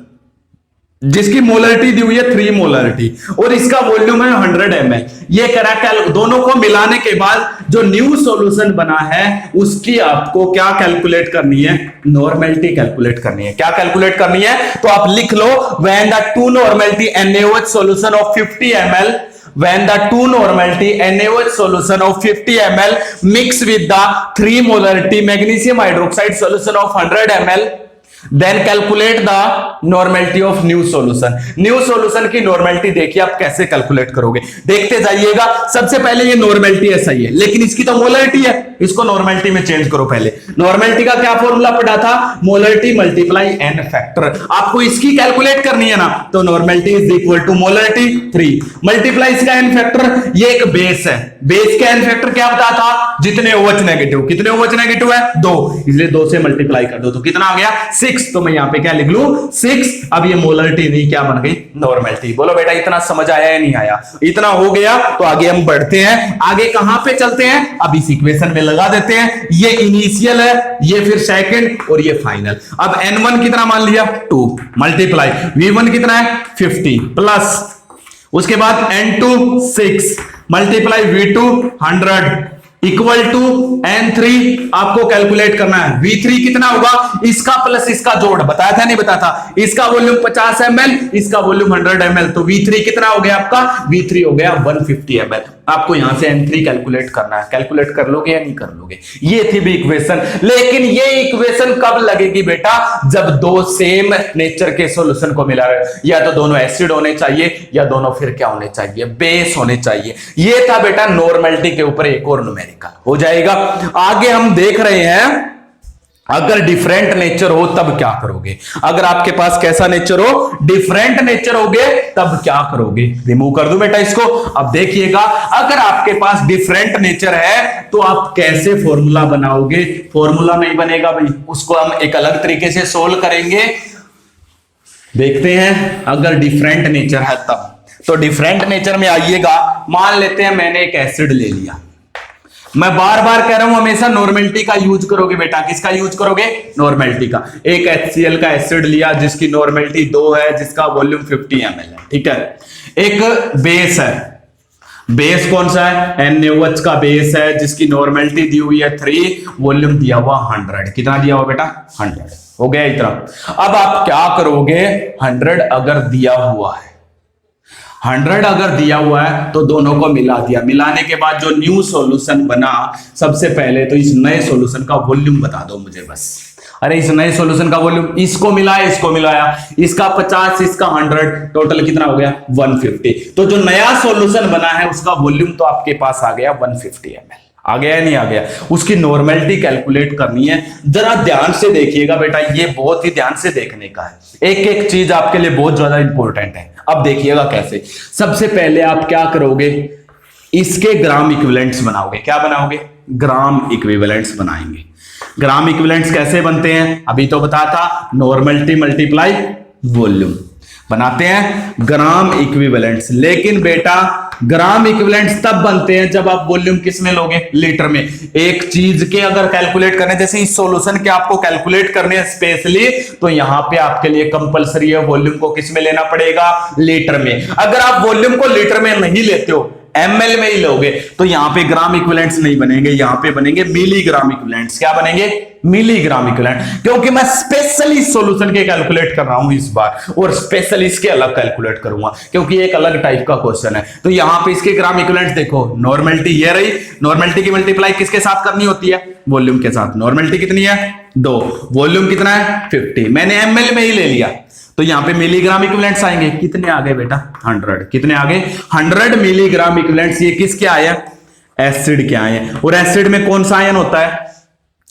जिसकी मोलरिटी दी हुई है 3 मोलरिटी, और इसका वॉल्यूम है 100 ml। ये करा दोनों को मिलाने के बाद जो न्यू सॉल्यूशन बना है उसकी आपको क्या कैलकुलेट करनी है, नॉर्मेलिटी कैलकुलेट करनी है। क्या कैलकुलेट करनी है, तो आप लिख लो when the 2 normality NaOH solution of 50 ml, when the 2 normality NaOH solution of 50 ml mix with the 3 molarity magnesium hydroxide solution of 100 ml, then calculate the normality of new solution। New solution की normality देखिए आप कैसे calculate करोगे, देखते जाइएगा। सबसे पहले ये नॉर्मेलिटी ऐसा ही है, लेकिन इसकी तो मोलरिटी है, इसको नॉर्मेलिटी में चेंज करो। पहले नॉर्मेलिटी का क्या फॉर्मूला पढ़ा था, मोलरिटी मल्टीप्लाई n फैक्टर। आपको इसकी कैलकुलेट करनी है ना, तो normality is equal to molarity 3 multiply इसका n फैक्टर। ये एक बेस है, बेस का n फैक्टर क्या बता था, जितने OH नेगेटिव, कितने OH नेगेटिव है 2, इसलिए 2 से मल्टीप्लाई कर दो तो कितना आ गया 6। तो मैं यहां पे क्या लिख लूं 6। अब ये मोलरिटी नहीं क्या बन गई, नॉर्मेलिटी। बोलो बेटा इतना समझ आया या नहीं आया, इतना हो गया तो आगे हम बढ़ते हैं। आगे कहां पे चलते हैं, अब इस इक्वेशन में लगा देते हैं। ये इनिशियल है, ये फिर सेकंड और ये फाइनल। अब N1 कितना मान लिया 2 मल्टीप्लाई V1 कितना है 50 प्लस उसके बाद N2 6 multiply V2 100 equal to N3 आपको कैलकुलेट करना है। V3 कितना होगा, इसका प्लस इसका जोड़, बताया था नहीं बताया था, इसका वॉल्यूम 50 ml, इसका वॉल्यूम 100 ml, तो V3 कितना हो गया आपका, V3 हो गया 150 ml। आपको यहां से N3 कैलकुलेट करना है, कैलकुलेट कर लोगे या नहीं कर लोगे। ये थी भी इक्वेशन, लेकिन ये इक्वेशन कब लगेगी बेटा, जब दो सेम नेचर के सॉल्यूशन को मिला रहे, या तो दोनों एसिड होने चाहिए या दोनों फिर क्या होने चाहिए, बेस होने चाहिए। ये था बेटा नॉर्मेलिटी के ऊपर एक और न्यूमेरिकल हो जाएगा। आगे हम देख रहे हैं अगर डिफरेंट नेचर हो तब क्या करोगे। अगर आपके पास कैसा नेचर हो, डिफरेंट नेचर होगे तब क्या करोगे। रिमूव कर दूं बेटा इसको। अब देखिएगा अगर आपके पास डिफरेंट नेचर है तो आप कैसे फॉर्मूला बनाओगे। फॉर्मूला नहीं बनेगा भाई, उसको हम एक अलग तरीके से सोल्व करेंगे। देखते हैं अगर डिफरेंट नेचर है तब। तो डिफरेंट नेचर में आइएगा, मान लेते हैं मैंने एक एसिड ले लिया। मैं बार बार कह रहा हूं हमेशा नॉर्मेलिटी का यूज करोगे बेटा। किसका यूज करोगे, नॉर्मेलिटी का। एक HCl का एसिड लिया जिसकी नॉर्मेलिटी 2 है, जिसका वॉल्यूम 50 ml है, ठीक है। एक बेस है, बेस कौन सा है, NaOH का बेस है जिसकी नॉर्मेलिटी दी हुई है 3, वॉल्यूम दिया हुआ 100। कितना दिया हुआ बेटा 100, हो गया इतना। अब आप क्या करोगे, 100 अगर दिया हुआ है, 100 अगर दिया हुआ है तो दोनों को मिला दिया। मिलाने के बाद जो न्यू सॉल्यूशन बना, सबसे पहले तो इस नए सॉल्यूशन का वॉल्यूम बता दो मुझे बस। अरे इस नए सॉल्यूशन का वॉल्यूम इसको मिलाया इसको मिलाया, इसका 50 इसका 100, टोटल कितना हो गया 150। तो जो नया सॉल्यूशन बना है उसका वॉल्यूम तो आपके पास आ गया 150 ml। आ गया या नहीं आ गया? उसकी नॉर्मेलिटी कैलकुलेट करनी है। जरा ध्यान से देखिएगा बेटा, ये बहुत ही ध्यान से देखने का है, एक एक चीज आपके लिए बहुत ज्यादा इंपॉर्टेंट है। अब देखिएगा कैसे। सबसे पहले आप क्या करोगे, इसके ग्राम इक्विवेलेंट्स बनाओगे। क्या बनाओगे? ग्राम इक्विवेलेंट्स बनाएंगे। ग्राम इक्विवेलेंट्स कैसे बनते हैं अभी तो बता था, नॉर्मेलिटी मल्टीप्लाई वॉल्यूम बनाते हैं ग्राम इक्विवेलेंट्स। लेकिन बेटा ग्राम इक्विवेलेंट्स तब बनते हैं जब आप वॉल्यूम किस में लोगे, लीटर में। एक चीज के अगर कैलकुलेट करने, जैसे इस सॉल्यूशन के आपको कैलकुलेट करने हैं स्पेशली, तो यहां पे आपके लिए कंपलसरी है वॉल्यूम को किस में लेना पड़ेगा, लीटर में। अगर आप वॉल्यूम को लीटर में नहीं लेते हो, ml में ही लोगे, तो यहां पे ग्राम इक्विवेलेंट्स नहीं बनेंगे, यहां पे बनेंगे मिलीग्राम इक्विवेलेंट्स। क्या बनेंगे? Milligram equivalent. क्योंकि मैं स्पेशली सॉल्यूशन के कैलकुलेट कर रहा हूं इस बार, और स्पेशल इसके अलग कैलकुलेट करूंगा क्योंकि एक अलग टाइप का क्वेश्चन है। तो यहां पे इसके ग्राम इक्विवेलेंट देखो, नॉर्मेलिटी ये रही, नॉर्मेलिटी की मल्टीप्लाई किसके साथ करनी होती है, वॉल्यूम के साथ। नॉर्मेलिटी कितनी है 2, वॉल्यूम कितना है 50, मैंने ml में ही ले लिया, तो यहां पे मिलीग्राम इक्विवेलेंट्स आएंगे। कितने आ गए बेटा 100। कितने आ गए 100 मिलीग्राम इक्विवेलेंट्स। ये किसके आए हैं, एसिड के आए हैं। और एसिड में कौन सा आयन होता है,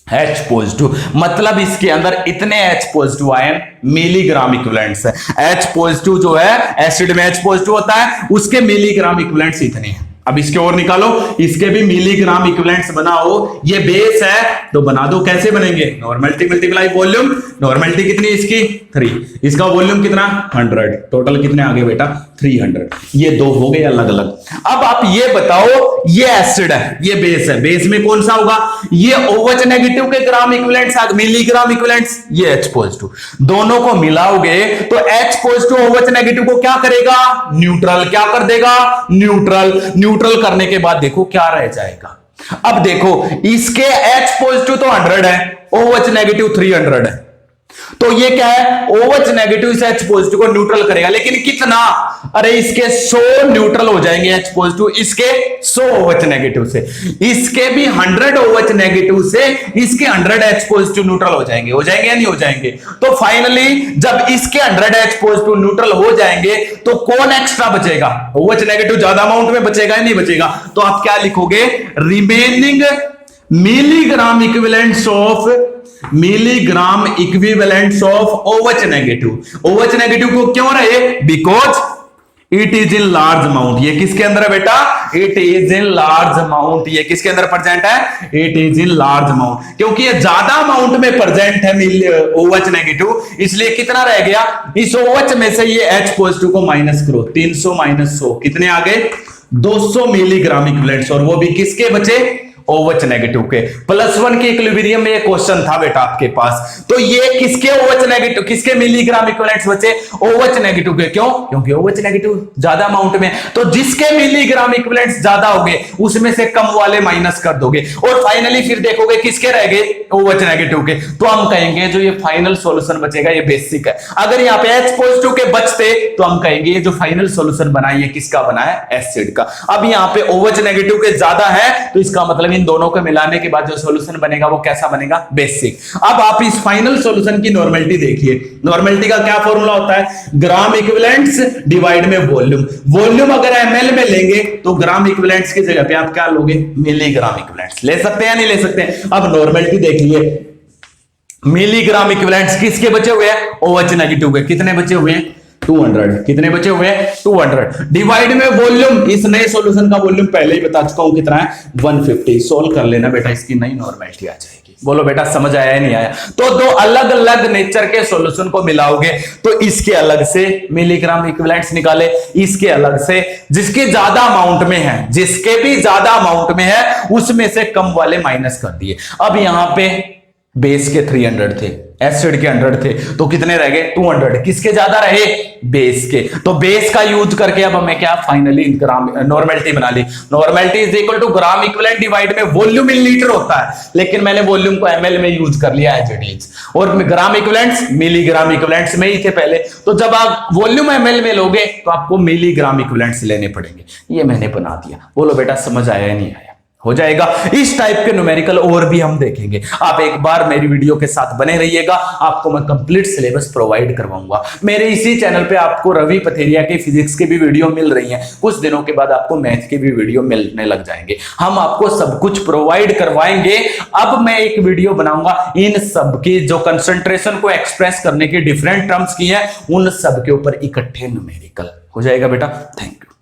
H पॉजिटिव। मतलब इसके अंदर इतने H positive ion milligram equivalents है। H पॉजिटिव जो है एसिड में H पॉजिटिव होता है, उसके मिलीग्राम इक्विवेलेंट्स इतने हैं। अब इसके और निकालो, इसके भी मिलीग्राम इक्विवेलेंट्स बनाओ। ये बेस है तो बना दो। कैसे बनेंगे, नॉर्मेलिटी मल्टीप्लाई वॉल्यूम। नॉर्मेलिटी कितनी इसकी 3, इसका वॉल्यूम कितना 100, टोटल कितने आ गए बेटा 300। ये दो हो गए अलग अलग। अब आप ये बताओ, ये एसिड है ये बेस है, बेस में कौन सा होगा, ये OH नेगेटिव के ग्राम इक्विवेलेंट्स मिलीग्राम इक्विवेलेंट्स, ये H पॉजिटिव। दोनों को मिलाओगे तो H पॉजिटिव OH नेगेटिव को क्या करेगा, न्यूट्रल। क्या कर देगा, न्यूट्रल। न्यूट्रल करने के बाद देखो क्या रह जाएगा। अब देखो इसके H पॉजिटिव तो 100 है, OH नेगेटिव 300 है, तो ये क्या है, OH नेगेटिव से H पॉजिटिव को न्यूट्रल करेगा। लेकिन कितना, अरे इसके 100 न्यूट्रल हो जाएंगे H पॉजिटिव, इसके 100 OH नेगेटिव से, इसके भी 100 OH नेगेटिव से इसके 100 H पॉजिटिव न्यूट्रल हो जाएंगे। हो जाएंगे या नहीं हो जाएंगे? तो फाइनली जब इसके 100 H पॉजिटिव न्यूट्रल हो जाएंगे तो कौन एक्स्ट्रा बचेगा, OH नेगेटिव ज्यादा अमाउंट में बचेगा या नहीं बचेगा? तो आप क्या लिखोगे, remaining milligram equivalents of OH negative. OH negative को क्यों रहे, because it is in large amount. ये किसके अंदर है बेटा, it is in large amount. ये किसके अंदर प्रेजेंट है, it is in large amount. क्योंकि ये ज्यादा अमाउंट में प्रेजेंट है OH नेगेटिव, इसलिए कितना रह गया, इस OH में से ये H पॉजिटिव को माइनस करो, 300 माइनस 100 कितने आ गए 200 मिलीग्राम इक्विवेलेंट्स। और वो भी किसके बचे, OH नेगेटिव के। +1 के इक्विलिब्रियम में ये क्वेश्चन था बेटा आपके पास, तो ये किसके OH नेगेटिव, किसके मिलीग्राम इक्विवेलेंट्स बचे, OH नेगेटिव के। क्यों, क्योंकि OH नेगेटिव ज्यादा अमाउंट में, तो जिसके मिलीग्राम इक्विवेलेंट्स ज्यादा होंगे उसमें से कम वाले माइनस कर दोगे, और फाइनली फिर देखोगे किसके रह गए, OH नेगेटिव के। तो हम कहेंगे जो ये फाइनल सॉल्यूशन बचेगा ये बेसिक है। अगर यहाँ पे H पॉजिटिव के बचते तो हम कहेंगे ये जो फाइनल सॉल्यूशन बना है ये किसका बना है, एसिड का। अब यहाँ पे OH नेगेटिव के ज्यादा है तो इसका मतलब इन दोनों को मिलाने के बाद जो सॉल्यूशन बनेगा वो कैसा बनेगा, बेसिक। अब आप इस फाइनल सॉल्यूशन की नॉर्मेलिटी देखिए। नॉर्मेलिटी का क्या फॉर्मूला होता है, ग्राम इक्विवेलेंट्स डिवाइड में वॉल्यूम। वॉल्यूम अगर ml में लेंगे तो ग्राम इक्विवेलेंट्स की जगह पे आप क्या लोगे, मिलीग्राम इक्विवेलेंट्स। ले सकते हैं या नहीं ले सकते हैं? अब नॉर्मेलिटी देखिए, मिलीग्राम इक्विवेलेंट्स किसके बचे हुए हैं, OH नेगेटिव के। कितने बचे हुए हैं 200। कितने बचे हुए हैं 200 डिवाइड में वॉल्यूम। इस नए सॉल्यूशन का वॉल्यूम पहले ही बता चुका हूं कितना है 150। सोल्व कर लेना बेटा, इसकी नई नॉर्मेलिटी आ जाएगी। बोलो बेटा समझ आया या नहीं आया? तो दो अलग अलग नेचर के सॉल्यूशन को मिलाओगे तो इसके अलग से मिलीग्राम इक्विवेलेंट्स निकाले, इसके अलग से, जिसके ज्यादा अमाउंट में है, जिसके भी ज्यादा अमाउंट में है उसमें से कम वाले माइनस कर दिए। अब यहां पे बेस के 300 थे, एसिड के 100 थे, तो कितने रह गए 200। किसके ज्यादा रहे, बेस के। तो बेस का यूज करके अब हमें क्या फाइनली ग्राम नॉर्मेलिटी बना ली। Normality is equal to gram equivalent divide में वॉल्यूम इन लीटर होता है, लेकिन मैंने वॉल्यूम को ml में यूज कर लिया एज इट इज, और ग्राम इक्विवेलेंट्स मिलीग्राम इक्विवेलेंट्स में ही थे पहले। तो जब आप वॉल्यूम ml में लोगे तो आपको मिलीग्राम इक्विवेलेंट्स लेने पड़ेंगे। ये मैंने बना दिया। बोलो बेटा समझ आया या नहीं आया? हो जाएगा। इस टाइप के न्यूमेरिकल और भी हम देखेंगे। आप एक बार मेरी वीडियो के साथ बने रहिएगा, आपको मैं कंप्लीट सिलेबस प्रोवाइड करवाऊंगा। मेरे इसी चैनल पे आपको रवि पथेरिया के फिजिक्स के भी वीडियो मिल रही हैं, कुछ दिनों के बाद आपको मैथ के भी वीडियो मिलने लग जाएंगे। हम आपको सब कुछ प्रोवाइड करवाएंगे। अब मैं एक वीडियो बनाऊंगा इन सब की जो कंसंट्रेशन को एक्सप्रेस करने की डिफरेंट टर्म्स की है, उन सब के ऊपर इकट्ठे न्यूमेरिकल हो जाएगा बेटा। Thank you.